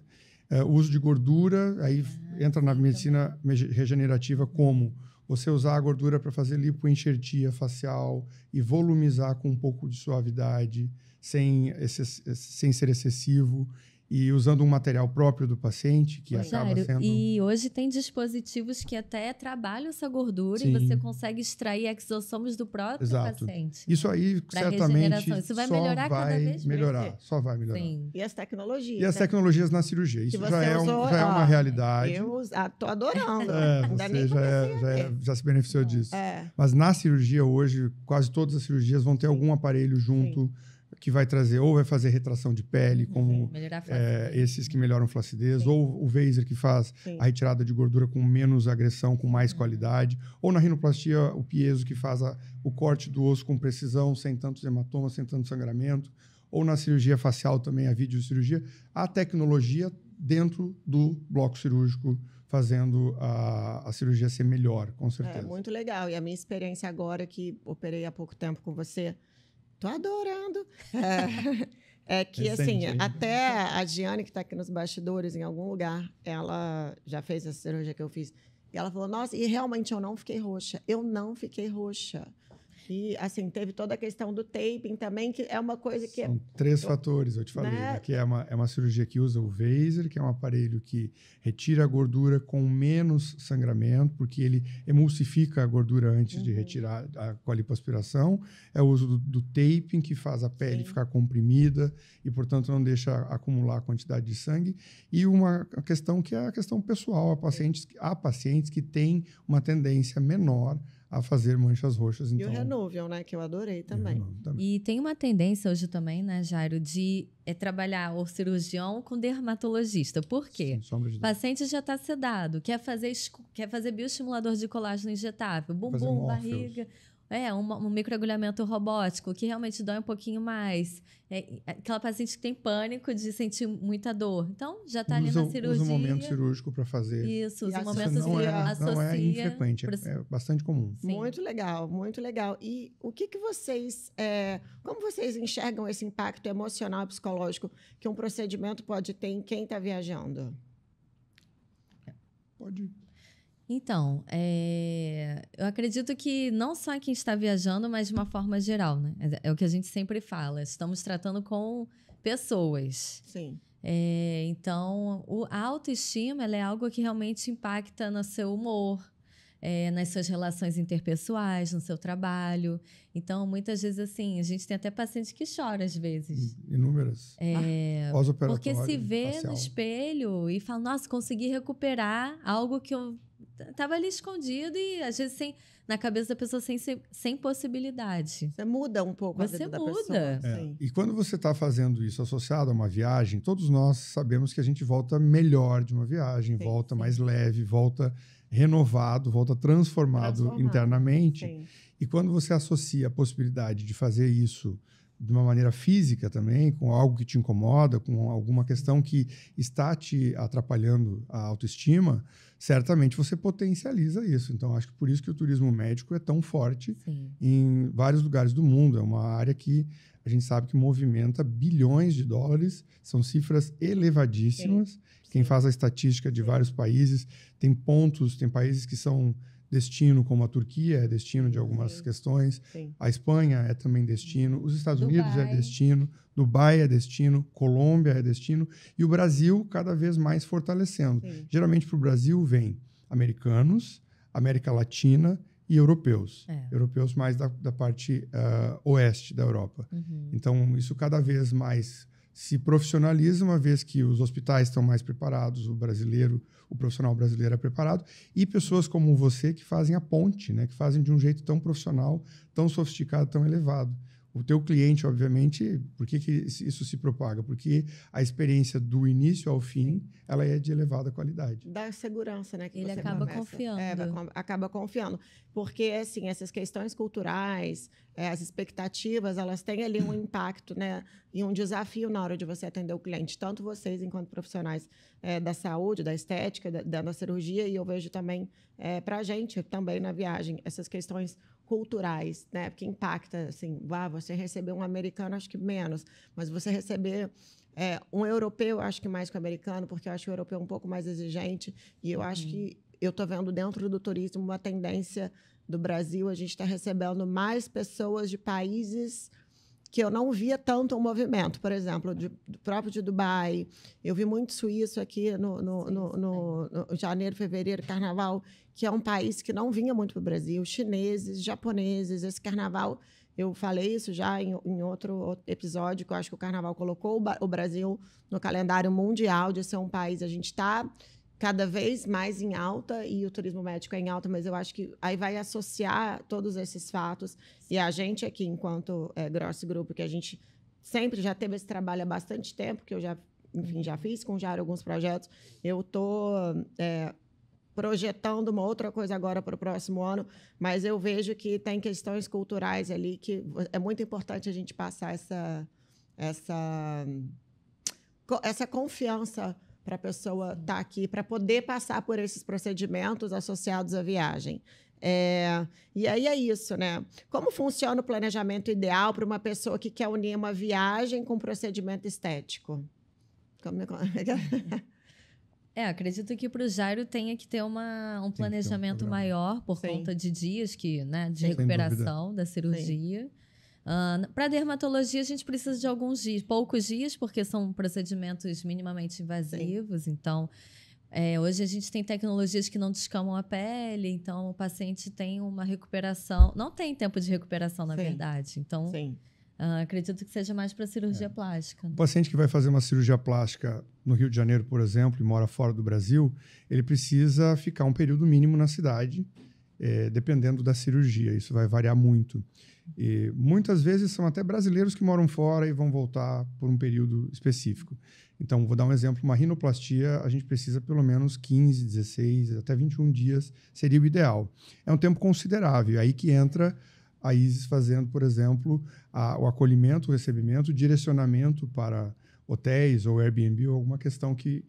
O uso de gordura, aí entra na medicina regenerativa como você usar a gordura para fazer lipoenxertia facial e volumizar com um pouco de suavidade, sem ser excessivo, e usando um material próprio do paciente, que acaba sendo... E hoje tem dispositivos que até trabalham essa gordura. Sim. E você consegue extrair exossomos do próprio paciente. Isso aí, certamente, isso vai melhorar cada vez mais. Só vai melhorar. Sim. E as tecnologias. E as tecnologias na cirurgia. Isso já é uma realidade. Eu estou adorando. Você já se beneficiou disso. Mas na cirurgia hoje, quase todas as cirurgias vão ter algum aparelho junto que vai trazer, ou vai fazer retração de pele, como esses que melhoram flacidez, ou o Vaser que faz a retirada de gordura com menos agressão, com mais qualidade, ou na rinoplastia o piezo que faz o corte do osso com precisão, sem tantos hematomas, sem tanto sangramento, ou na cirurgia facial também, a videocirurgia, a tecnologia dentro do bloco cirúrgico, fazendo a cirurgia ser melhor, com certeza. É muito legal. E a minha experiência agora, que operei há pouco tempo com você, tô adorando. É que, assim, até a Giane, que está aqui nos bastidores, em algum lugar, ela já fez essa cirurgia que eu fiz. E ela falou, nossa, e realmente eu não fiquei roxa. Eu não fiquei roxa. E, assim, teve toda a questão do taping também, que é uma coisa que... São 3 fatores, eu te falei. Né? Que é uma cirurgia que usa o Vaser, que é um aparelho que retira a gordura com menos sangramento, porque ele emulsifica a gordura antes de retirar com a lipoaspiração. É o uso do taping, que faz a pele ficar comprimida e, portanto, não deixa acumular a quantidade de sangue. E uma questão que é a questão pessoal. Há pacientes que têm uma tendência menor a fazer manchas roxas. Então, e o Renuvium, né? Que eu adorei também. E tem uma tendência hoje também, né, Jairo, de trabalhar o cirurgião com dermatologista. Por quê? O paciente já está sedado, quer fazer bioestimulador de colágeno injetável, bumbum, barriga... um microagulhamento robótico que realmente dói um pouquinho mais. Aquela paciente que tem pânico de sentir muita dor. Então, já está ali na cirurgia. Usa o momento cirúrgico para fazer. Isso, usa o momento cirúrgico. Não é infrequente, é bastante comum. Sim. Muito legal, muito legal. E o que vocês... como vocês enxergam esse impacto emocional e psicológico que um procedimento pode ter em quem está viajando? Pode... Então, eu acredito que não só quem está viajando, mas de uma forma geral, né? É o que a gente sempre fala. Estamos tratando com pessoas. Sim. Então, a autoestima ela é algo que realmente impacta no seu humor, nas suas relações interpessoais, no seu trabalho. Então, muitas vezes, assim, a gente tem até paciente que chora às vezes. Inúmeras. Pós-operatório, porque se vê facial. no espelho e fala, nossa, consegui recuperar algo que eu estava ali escondido e, às vezes, na cabeça da pessoa sem possibilidade. Você muda um pouco a vida da pessoa. E quando você está fazendo isso associado a uma viagem, todos nós sabemos que a gente volta melhor de uma viagem, volta mais leve, volta renovado, volta transformado internamente. E quando você associa a possibilidade de fazer isso de uma maneira física também, com algo que te incomoda, com alguma questão que está te atrapalhando a autoestima, certamente você potencializa isso. Então, acho que por isso que o turismo médico é tão forte em vários lugares do mundo. É uma área que a gente sabe que movimenta bilhões de dólares, são cifras elevadíssimas. Sim. Quem faz a estatística de vários países, tem países que são destino, como a Turquia é destino de algumas questões, a Espanha é também destino, os Estados Unidos é destino, Dubai é destino, Colômbia é destino, e o Brasil cada vez mais fortalecendo. Geralmente para o Brasil vem americanos, América Latina e europeus. Europeus mais da parte oeste da Europa. Então, isso cada vez mais se profissionaliza, uma vez que os hospitais estão mais preparados, o profissional brasileiro é preparado, e pessoas como você que fazem a ponte, né, que fazem de um jeito tão profissional, tão sofisticado, tão elevado. O teu cliente, obviamente, por que isso se propaga? Porque a experiência do início ao fim, ela é de elevada qualidade. Dá segurança, né? Que ele você acaba confiando. Acaba confiando. Porque, assim, essas questões culturais, as expectativas, elas têm ali um impacto, né? E um desafio na hora de você atender o cliente. Tanto vocês, enquanto profissionais da saúde, da estética, da cirurgia, e eu vejo também para a gente, também na viagem, essas questões culturais, né? Porque impacta, assim, você receber um americano, acho que menos, mas você receber um europeu, acho que mais que o americano, porque eu acho que o europeu é um pouco mais exigente, e eu acho que eu estou vendo dentro do turismo uma tendência do Brasil, a gente está recebendo mais pessoas de países que eu não via tanto o movimento, por exemplo, próprio de Dubai. Eu vi muito suíço aqui no janeiro, fevereiro, carnaval, que é um país que não vinha muito para o Brasil, chineses, japoneses. Esse carnaval, eu falei isso já em outro episódio, que eu acho que o carnaval colocou o Brasil no calendário mundial de ser um país. A gente está cada vez mais em alta, e o turismo médico é em alta, mas eu acho que aí vai associar todos esses fatos. E a gente aqui, enquanto Grossi Grupo, que a gente sempre já teve esse trabalho há bastante tempo, que eu já fiz com Jairo alguns projetos, eu estou projetando uma outra coisa agora para o próximo ano, mas eu vejo que tem questões culturais ali que é muito importante a gente passar essa confiança para a pessoa estar aqui, para poder passar por esses procedimentos associados à viagem. E aí é isso, né? Como funciona o planejamento ideal para uma pessoa que quer unir uma viagem com um procedimento estético? Acredito que para o Jairo tenha que ter um planejamento maior por conta de dias de recuperação da cirurgia. Para dermatologia, a gente precisa de alguns dias, poucos dias, porque são procedimentos minimamente invasivos. Então, hoje a gente tem tecnologias que não descamam a pele, então o paciente tem uma recuperação, não tem tempo de recuperação, na verdade. Então, acredito que seja mais para cirurgia plástica. O paciente que vai fazer uma cirurgia plástica no Rio de Janeiro, por exemplo, e mora fora do Brasil, ele precisa ficar um período mínimo na cidade, dependendo da cirurgia. Isso vai variar muito. E muitas vezes são até brasileiros que moram fora e vão voltar por um período específico. Então, vou dar um exemplo. Uma rinoplastia, a gente precisa pelo menos 15, 16, até 21 dias seria o ideal. É um tempo considerável. Aí que entra a Isis fazendo, por exemplo, o acolhimento, o recebimento, o direcionamento para hotéis ou Airbnb ou alguma questão que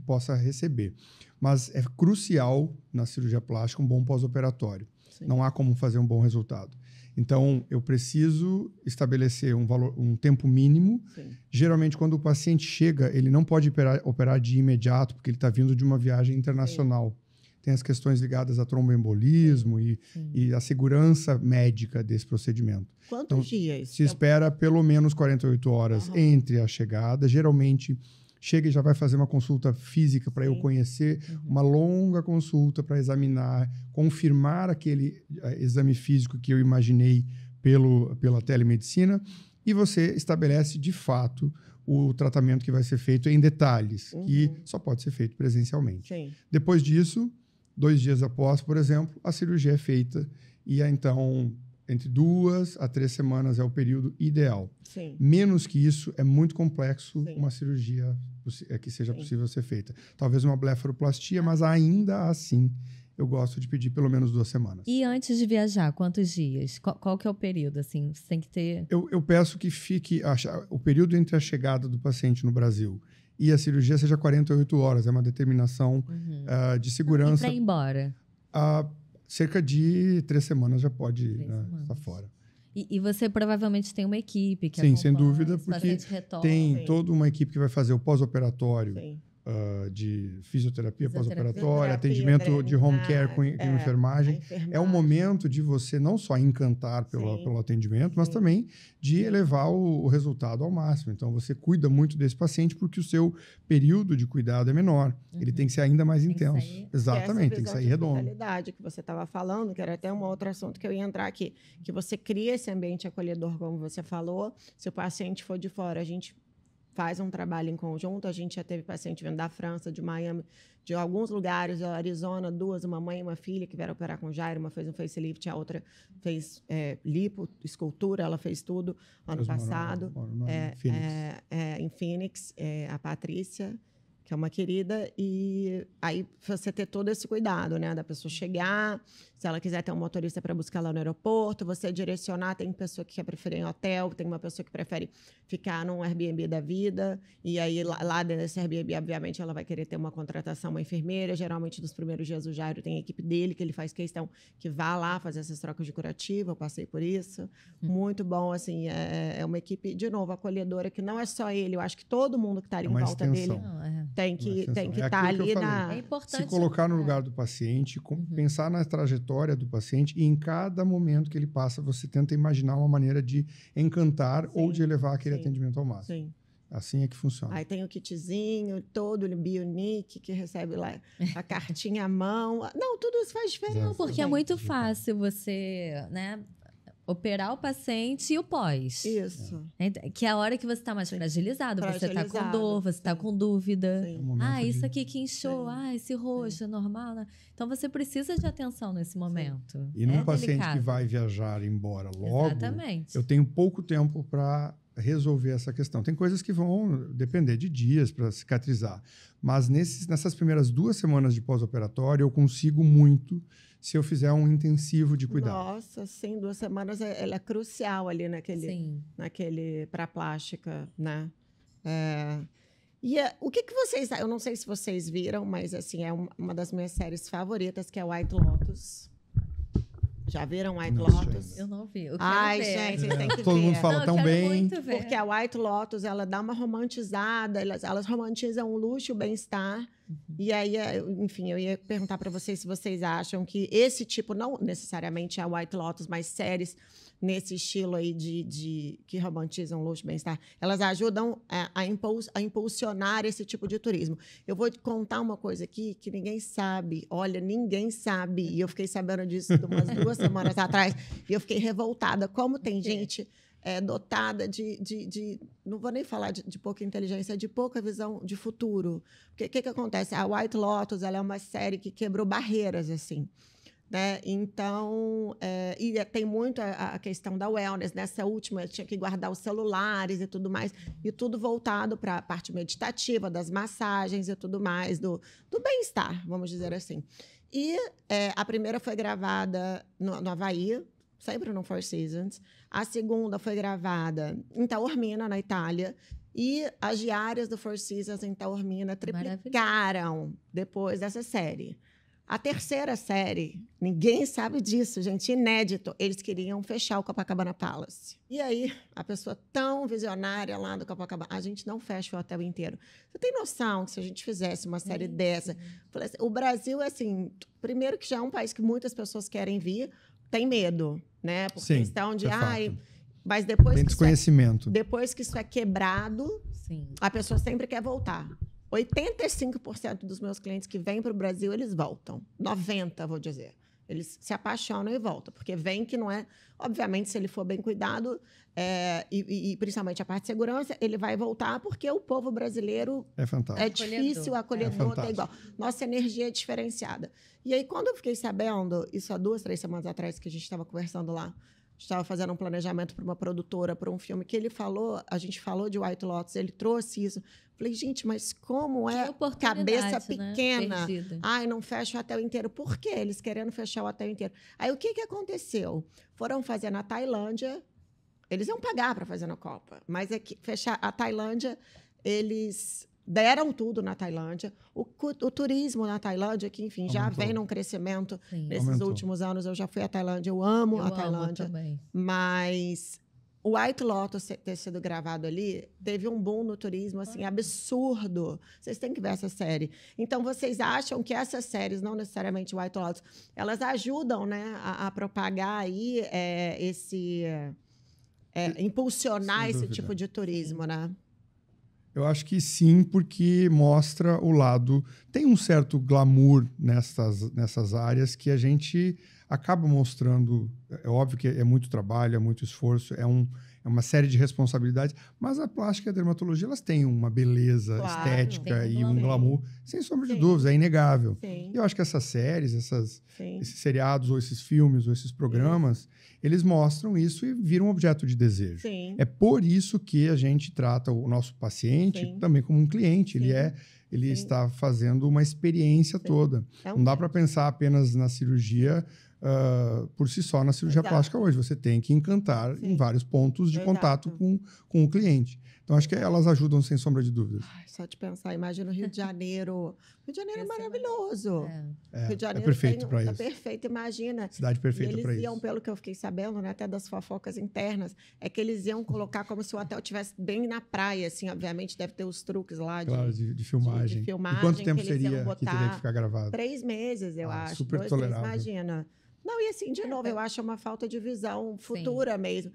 possa receber. Mas é crucial na cirurgia plástica um bom pós-operatório. Não há como fazer um bom resultado. Então, eu preciso estabelecer um tempo mínimo. Geralmente, quando o paciente chega, ele não pode operar de imediato, porque ele está vindo de uma viagem internacional. Tem as questões ligadas a tromboembolismo e a segurança médica desse procedimento. Quantos dias? Se espera pelo menos 48 horas entre a chegada. Geralmente, chega e já vai fazer uma consulta física para eu conhecer, uma longa consulta para examinar, confirmar aquele exame físico que eu imaginei pela telemedicina, e você estabelece, de fato, o tratamento que vai ser feito em detalhes, que só pode ser feito presencialmente. Depois disso, 2 dias após, por exemplo, a cirurgia é feita, e então, entre 2 a 3 semanas é o período ideal. Menos que isso, é muito complexo uma cirurgia que seja possível ser feita. Talvez uma blefaroplastia, mas ainda assim eu gosto de pedir pelo menos 2 semanas. E antes de viajar, quantos dias? Qual que é o período? Assim, você tem que ter... Eu peço que fique... O período entre a chegada do paciente no Brasil e a cirurgia seja 48 horas. É uma determinação de segurança. E para ir embora? Cerca de 3 semanas já pode estar fora. E você provavelmente tem uma equipe que Sim, sem acompanha, dúvida, esse porque paciente retorna. tem toda uma equipe que vai fazer o pós-operatório, Sim. de fisioterapia Fisioterapia, pós-operatória, atendimento de home care com enfermagem. É um momento de você não só encantar pelo atendimento, mas também de elevar o resultado ao máximo. Então, você cuida muito desse paciente porque o seu período de cuidado é menor. Ele tem que ser ainda mais intenso. Exatamente, tem que sair redondo. A que você estava falando, que era até um outro assunto que eu ia entrar aqui, que você cria esse ambiente acolhedor, como você falou. Se o paciente for de fora, a gente faz um trabalho em conjunto. A gente já teve paciente vindo da França, de Miami, de alguns lugares, da Arizona, 2, uma mãe e uma filha que vieram operar com Jairo. Uma fez um facelift, a outra fez lipo, escultura, ela fez tudo ano passado. Em Phoenix, a Patrícia, que é uma querida, e aí você ter todo esse cuidado, né, da pessoa chegar, se ela quiser ter um motorista para buscar lá no aeroporto, você direcionar, tem pessoa que quer preferir em hotel, tem uma pessoa que prefere ficar num Airbnb da vida, e aí lá dentro desse Airbnb, obviamente, ela vai querer ter uma contratação, uma enfermeira, geralmente nos primeiros dias o Jairo tem a equipe dele, que ele faz questão que vá lá fazer essas trocas de curativo, eu passei por isso, muito bom, assim, é uma equipe, de novo, acolhedora, que não é só ele, eu acho que todo mundo que está ali em volta dele tem que estar ali na... É importante se colocar no lugar do paciente, pensar na trajetória do paciente, e em cada momento que ele passa, você tenta imaginar uma maneira de encantar ou de elevar aquele atendimento ao máximo. Sim. Assim é que funciona. Aí tem o kitzinho, todo o Bionic, que recebe lá a cartinha à mão. Não, tudo isso faz diferença. Não, porque é muito fácil você, né, operar o paciente e o pós. Isso. Que é a hora que você está mais fragilizado. Você está com dor, você está com dúvida. Isso aqui que inchou, esse roxo é normal, né? Então, você precisa de atenção nesse momento. E num paciente que vai viajar embora logo, eu tenho pouco tempo para resolver essa questão. Tem coisas que vão depender de dias para cicatrizar. Mas nessas primeiras 2 semanas de pós-operatório, eu consigo muito se eu fizer um intensivo de cuidado. Nossa, sim, 2 semanas ela é crucial ali naquele para plástica, né? O que vocês... Eu não sei se vocês viram, mas assim, é uma das minhas séries favoritas, que é White Lotus. Já viram White Lotus? Eu não vi. Gente, vocês têm que ver. Todo mundo fala tão bem. Porque a White Lotus, ela dá uma romantizada, elas romantizam o luxo e o bem-estar. E aí, enfim, eu ia perguntar para vocês se vocês acham que esse tipo, não necessariamente a White Lotus, mas séries nesse estilo aí que romantizam luxo e bem-estar, elas ajudam a impulsionar esse tipo de turismo. Eu vou te contar uma coisa aqui que ninguém sabe. Olha, ninguém sabe. E eu fiquei sabendo disso umas 2 semanas atrás. E eu fiquei revoltada. Como tem gente dotada não vou nem falar de pouca inteligência, de pouca visão de futuro. Porque o que acontece? A White Lotus, ela é uma série que quebrou barreiras, assim. Né? Então, tem muito a questão da wellness. Nessa última, tinha que guardar os celulares e tudo mais, e tudo voltado para a parte meditativa, das massagens e tudo mais, do bem-estar, vamos dizer assim. E a primeira foi gravada no Havaí, sempre no Four Seasons. A segunda foi gravada em Taormina, na Itália. E as diárias do Four Seasons em Taormina triplicaram depois dessa série. A terceira série, ninguém sabe disso, gente, inédito. Eles queriam fechar o Copacabana Palace. E aí, a pessoa tão visionária lá do Copacabana, a gente não fecha o hotel inteiro. Você tem noção que se a gente fizesse uma série dessa... O Brasil, assim, primeiro que já é um país que muitas pessoas querem vir, tem medo, né? Por questão de... mas depois tem desconhecimento. Depois que isso é quebrado, a pessoa sempre quer voltar. 85% dos meus clientes que vêm para o Brasil, eles voltam. 90%, vou dizer. Eles se apaixonam e voltam. Porque vem que não é... Obviamente, se ele for bem cuidado, e principalmente a parte de segurança, ele vai voltar porque o povo brasileiro... É fantástico. É difícil, acolhedor, é igual. Nossa energia é diferenciada. E aí, quando eu fiquei sabendo, isso há 2, 3 semanas atrás, que a gente estava conversando lá, estava fazendo um planejamento para uma produtora, para um filme, que ele falou, a gente falou de White Lotus, ele trouxe isso. Falei, gente, mas como é cabeça pequena? Né? Ai, não fecha o hotel inteiro. Por quê? Eles querendo fechar o hotel inteiro. Aí, o que aconteceu? Foram fazer na Tailândia, eles iam pagar para fazer na Copa, mas é que fechar a Tailândia, eles deram tudo na Tailândia. O turismo na Tailândia, que, enfim, já vem num crescimento nesses últimos anos. Eu já fui à Tailândia, eu amo a Tailândia. Também. Mas o White Lotus ter sido gravado ali, teve um boom no turismo, assim, absurdo. Vocês têm que ver essa série. Então, vocês acham que essas séries, não necessariamente White Lotus, elas ajudam, né, a propagar aí impulsionar esse tipo de turismo, né? Eu acho que sim, porque mostra o lado... Tem um certo glamour nessas áreas que a gente acaba mostrando. É óbvio que é muito trabalho, é muito esforço, é uma série de responsabilidades, mas a plástica e a dermatologia, elas têm uma beleza estética e um glamour, sem sombra de dúvidas, é inegável. Sim. E eu acho que essas séries, esses seriados, ou esses filmes, ou esses programas, eles mostram isso e viram um objeto de desejo. Sim. É por isso que a gente trata o nosso paciente também como um cliente. Ele está fazendo uma experiência toda. Não dá para pensar apenas na cirurgia por si só, na cirurgia plástica hoje. Você tem que encantar em vários pontos de contato com o cliente. Então, acho que elas ajudam, sem sombra de dúvidas. Ai, só de pensar, imagina o Rio de Janeiro. Rio de Janeiro é maravilhoso. Rio de Janeiro é perfeito para isso. É perfeito, imagina. Cidade perfeita para isso. Eles iam, pelo que eu fiquei sabendo, né, até das fofocas internas, é que eles iam colocar como se o hotel estivesse bem na praia, assim, obviamente deve ter os truques lá de filmagem. De filmagem. E quanto tempo que seria que teria que ficar gravado? 3 meses, eu acho. Super 2, tolerável. 3, imagina. Não, e assim, de novo, eu acho uma falta de visão futura mesmo.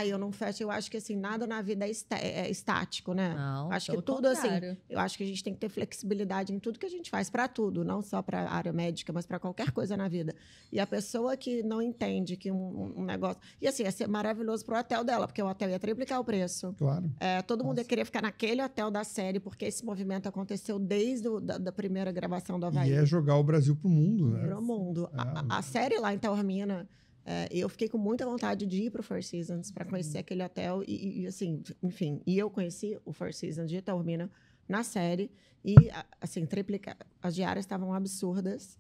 Eu não fecho, eu acho que assim, nada na vida é estático, né? Não, acho que tudo contrário. assim, eu acho que a gente tem que ter flexibilidade em tudo que a gente faz, para tudo, não só para a área médica, mas para qualquer coisa na vida. E a pessoa que não entende que um negócio... E assim, ia ser maravilhoso pro hotel dela, porque o hotel ia triplicar o preço. Claro. Todo mundo ia querer ficar naquele hotel da série, porque esse movimento aconteceu desde da primeira gravação do Havaí. E é jogar o Brasil pro mundo, né? Pro mundo. A série lá em Taormina, eu fiquei com muita vontade de ir para o Four Seasons para conhecer aquele hotel e assim, enfim, e eu conheci o Four Seasons de Taormina na série e assim, as diárias estavam absurdas,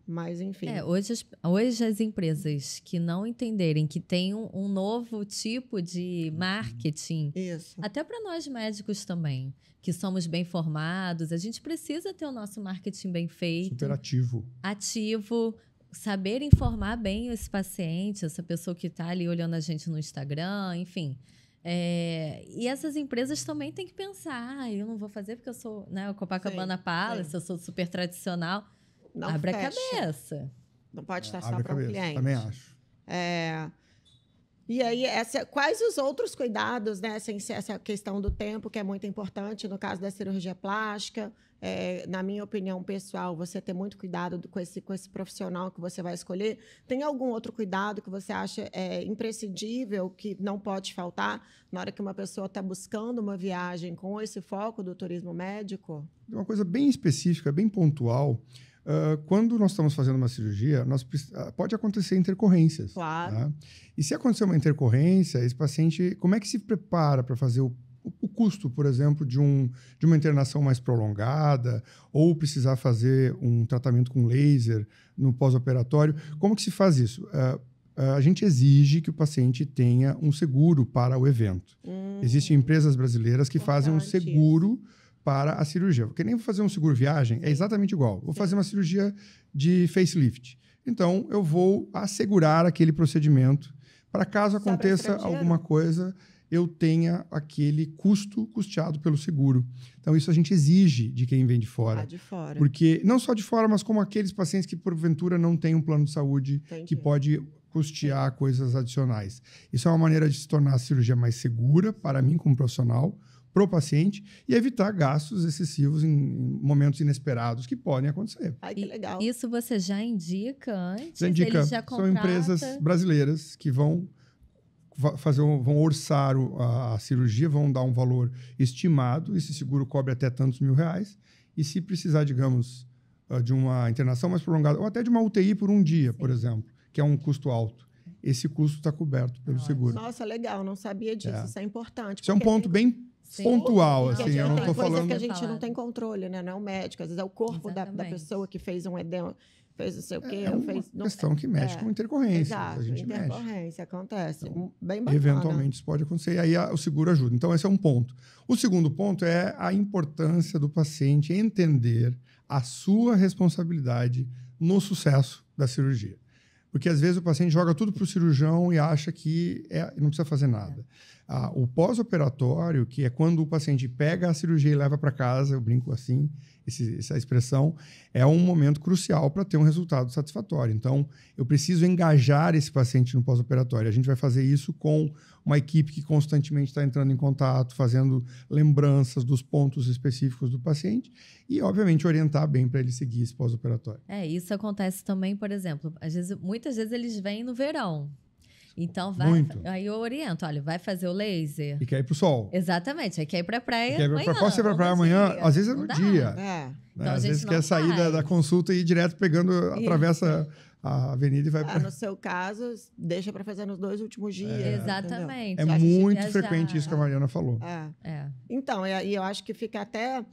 mas enfim. Hoje as empresas que não entenderem que tem um novo tipo de marketing, até para nós médicos também, que somos bem formados, a gente precisa ter o nosso marketing bem feito. Super ativo. Saber informar bem esse paciente, essa pessoa que está ali olhando a gente no Instagram, enfim. E essas empresas também têm que pensar, eu não vou fazer porque eu sou, né, o Copacabana Palace, eu sou super tradicional. Não abre fecha. A cabeça. Não pode estar só para o cliente. Também acho. E aí, quais os outros cuidados, né? Essa questão do tempo, que é muito importante no caso da cirurgia plástica. Na minha opinião pessoal, você ter muito cuidado com esse profissional que você vai escolher. Tem algum outro cuidado que você acha imprescindível, que não pode faltar na hora que uma pessoa está buscando uma viagem com esse foco do turismo médico? Uma coisa bem específica, bem pontual. Quando nós estamos fazendo uma cirurgia, pode acontecer intercorrências. Claro. Tá? E se acontecer uma intercorrência, esse paciente, como é que se prepara para fazer o custo, por exemplo, de uma internação mais prolongada, ou precisar fazer um tratamento com laser no pós-operatório? Como que se faz isso? A gente exige que o paciente tenha um seguro para o evento. Existem empresas brasileiras que fazem um seguro para a cirurgia. Porque nem vou fazer um seguro viagem, é exatamente igual. Vou fazer uma cirurgia de facelift. Então, eu vou assegurar aquele procedimento para caso aconteça alguma coisa, eu tenha aquele custo custeado pelo seguro. Então, isso a gente exige de quem vem de fora. De fora. Porque, não só de fora, mas como aqueles pacientes que, porventura, não têm um plano de saúde que pode custear coisas adicionais. Isso é uma maneira de se tornar a cirurgia mais segura para mim como profissional, para o paciente, e evitar gastos excessivos em momentos inesperados que podem acontecer. Ai, que legal. Isso você já indica antes? Indica. Já são empresas brasileiras que vão orçar a cirurgia, vão dar um valor estimado, esse seguro cobre até tantos R$1.000, e se precisar, digamos, de uma internação mais prolongada, ou até de uma UTI por um dia, por exemplo, que é um custo alto, esse custo está coberto pelo seguro. Nossa, legal, não sabia disso. Isso é importante. Isso é um ponto bem pontual, Porque assim, eu não estou tem coisa falando... que a gente não tem controle, né? Não é o médico, às vezes é o corpo da pessoa que fez um edema, fez não sei o quê. É uma questão que mexe com intercorrências. Exato, a gente intercorrência, acontece. Então, bem bacana. Eventualmente isso pode acontecer, e aí o seguro ajuda. Então, esse é um ponto. O segundo ponto é a importância do paciente entender a sua responsabilidade no sucesso da cirurgia. Porque, às vezes, o paciente joga tudo para o cirurgião e acha que não precisa fazer nada. O pós-operatório, que é quando o paciente pega a cirurgia e leva para casa, eu brinco assim, essa expressão, é um momento crucial para ter um resultado satisfatório. Então, eu preciso engajar esse paciente no pós-operatório. A gente vai fazer isso com uma equipe que constantemente está entrando em contato, fazendo lembranças dos pontos específicos do paciente e, obviamente, orientar bem para ele seguir esse pós-operatório. Isso acontece também, por exemplo, muitas vezes eles vêm no verão. Então, aí eu oriento, olha, vai fazer o laser. E quer ir pro sol. Exatamente, aí quer ir pra praia amanhã. Posso ir pra praia amanhã? Às vezes é no dia. Né? Então, às vezes quer sair da consulta e ir direto atravessa a avenida e vai pra... No seu caso, deixa para fazer nos 2 últimos dias. Exatamente. É muito frequente isso que a Mariana falou. Então, e eu acho que fica até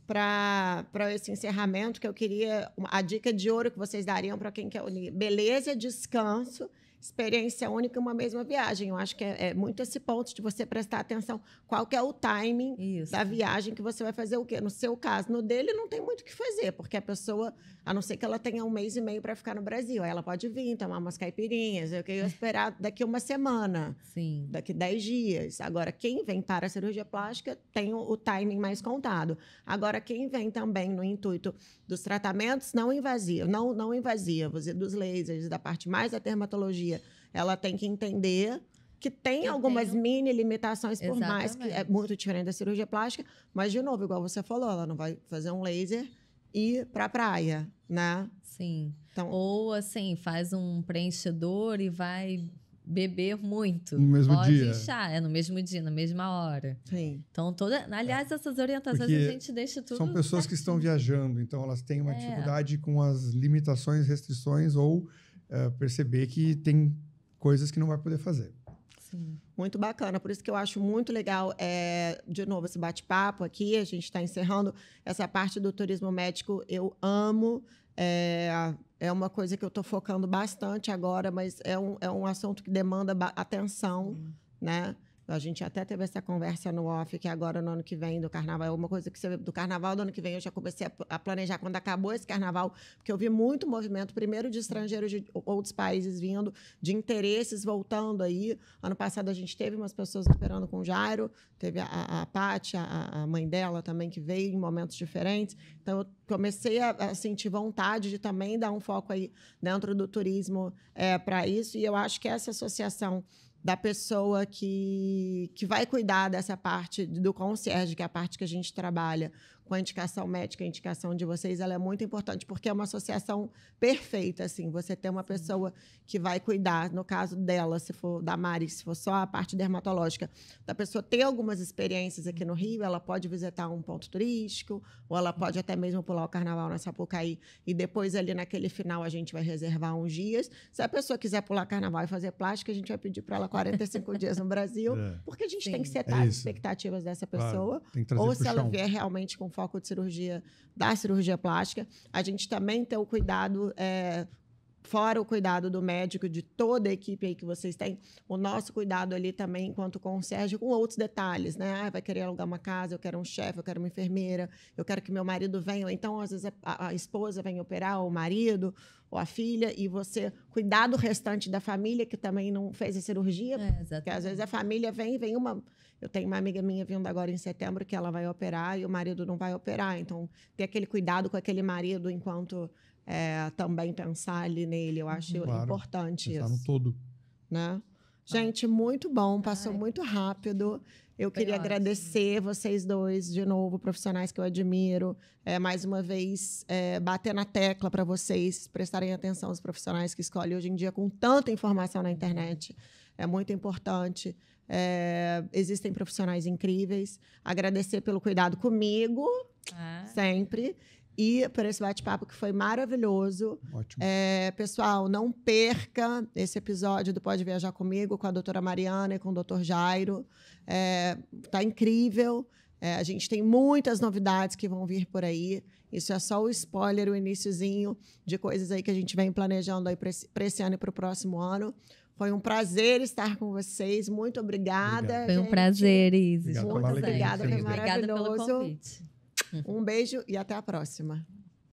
para esse encerramento que eu queria... A dica de ouro que vocês dariam para quem quer unir beleza, descanso, experiência única, uma mesma viagem. Eu acho que é muito esse ponto de você prestar atenção qual que é o timing da viagem que você vai fazer o quê. No seu caso, no dele não tem muito o que fazer, porque a pessoa, a não ser que ela tenha 1 mês e meio para ficar no Brasil, aí ela pode vir, tomar umas caipirinhas, eu queria esperar daqui 1 semana, daqui 10 dias. Agora, quem vem para a cirurgia plástica tem o timing mais contado. Agora, quem vem também no intuito dos tratamentos não invasivos, e dos lasers, da parte mais da dermatologia, ela tem que entender que tem algumas mini limitações, por mais que é muito diferente da cirurgia plástica, mas, de novo, igual você falou, ela não vai fazer um laser e ir para a praia, né? Sim. Então, ou, assim, faz um preenchedor e vai beber muito. No mesmo dia. Pode inchar, no mesmo dia, na mesma hora. Sim. Então, aliás, essas orientações Porque a gente deixa tudo... São pessoas que estão viajando, então elas têm uma dificuldade com as limitações, restrições ou perceber que tem coisas que não vai poder fazer. Sim. Muito bacana, por isso que eu acho muito legal, de novo, esse bate-papo aqui. A gente está encerrando essa parte do turismo médico. Eu amo, é uma coisa que eu estou focando bastante agora, mas é um assunto que demanda atenção, né? A gente até teve essa conversa no off, que agora, no ano que vem, do carnaval, é uma coisa que você... Do carnaval do ano que vem, eu já comecei a planejar quando acabou esse carnaval, porque eu vi muito movimento, primeiro de estrangeiros de outros países vindo, de interesses voltando aí. Ano passado, a gente teve umas pessoas operando com Jairo, teve a Paty, a mãe dela também, que veio em momentos diferentes. Então, eu comecei a sentir vontade de também dar um foco aí dentro do turismo para isso, e eu acho que essa associação da pessoa que vai cuidar dessa parte do concierge, que é a parte que a gente trabalha com a indicação médica, a indicação de vocês, ela é muito importante, porque é uma associação perfeita, assim, você ter uma pessoa que vai cuidar, no caso dela, se for da Mari, se for só a parte dermatológica, da pessoa ter algumas experiências aqui no Rio, ela pode visitar um ponto turístico, ou ela pode até mesmo pular o carnaval na Sapucaí, e depois ali naquele final a gente vai reservar uns dias. Se a pessoa quiser pular carnaval e fazer plástica, a gente vai pedir para ela 45 dias no Brasil, porque a gente tem que setar as expectativas dessa pessoa, ou se ela vier realmente com foco de cirurgia, da cirurgia plástica, a gente também tem o cuidado, fora o cuidado do médico, de toda a equipe aí que vocês têm, o nosso cuidado ali também, enquanto concierge, com outros detalhes, né? Vai querer alugar uma casa, eu quero um chefe, eu quero uma enfermeira, eu quero que meu marido venha, ou então, às vezes, a esposa vem operar, ou o marido, ou a filha, e você cuidar do restante da família, que também não fez a cirurgia, porque às vezes a família vem uma... Eu tenho uma amiga minha vindo agora em setembro que ela vai operar e o marido não vai operar. Então, ter aquele cuidado com aquele marido enquanto também pensar ali nele. Eu acho importante pensar isso. no todo. Né? Gente, muito bom. Passou muito rápido. Eu queria agradecer vocês dois, de novo, profissionais que eu admiro. Mais uma vez, bater na tecla para vocês prestarem atenção aos profissionais que escolhem hoje em dia com tanta informação na internet. É muito importante. Existem profissionais incríveis. Agradecer pelo cuidado comigo, sempre. e por esse bate-papo que foi maravilhoso. Ótimo. Pessoal, não perca esse episódio do Pode Viajar Comigo com a doutora Mariana e com o doutor Jairo. Tá incrível. A gente tem muitas novidades que vão vir por aí. Isso é só o spoiler, o iniciozinho de coisas aí que a gente vem planejando aí para esse ano e para o próximo ano. Foi um prazer estar com vocês. Muito obrigada. Foi um prazer, Isis. Muito obrigada, foi Obrigada pelo maravilhoso. convite. Um beijo e até a próxima.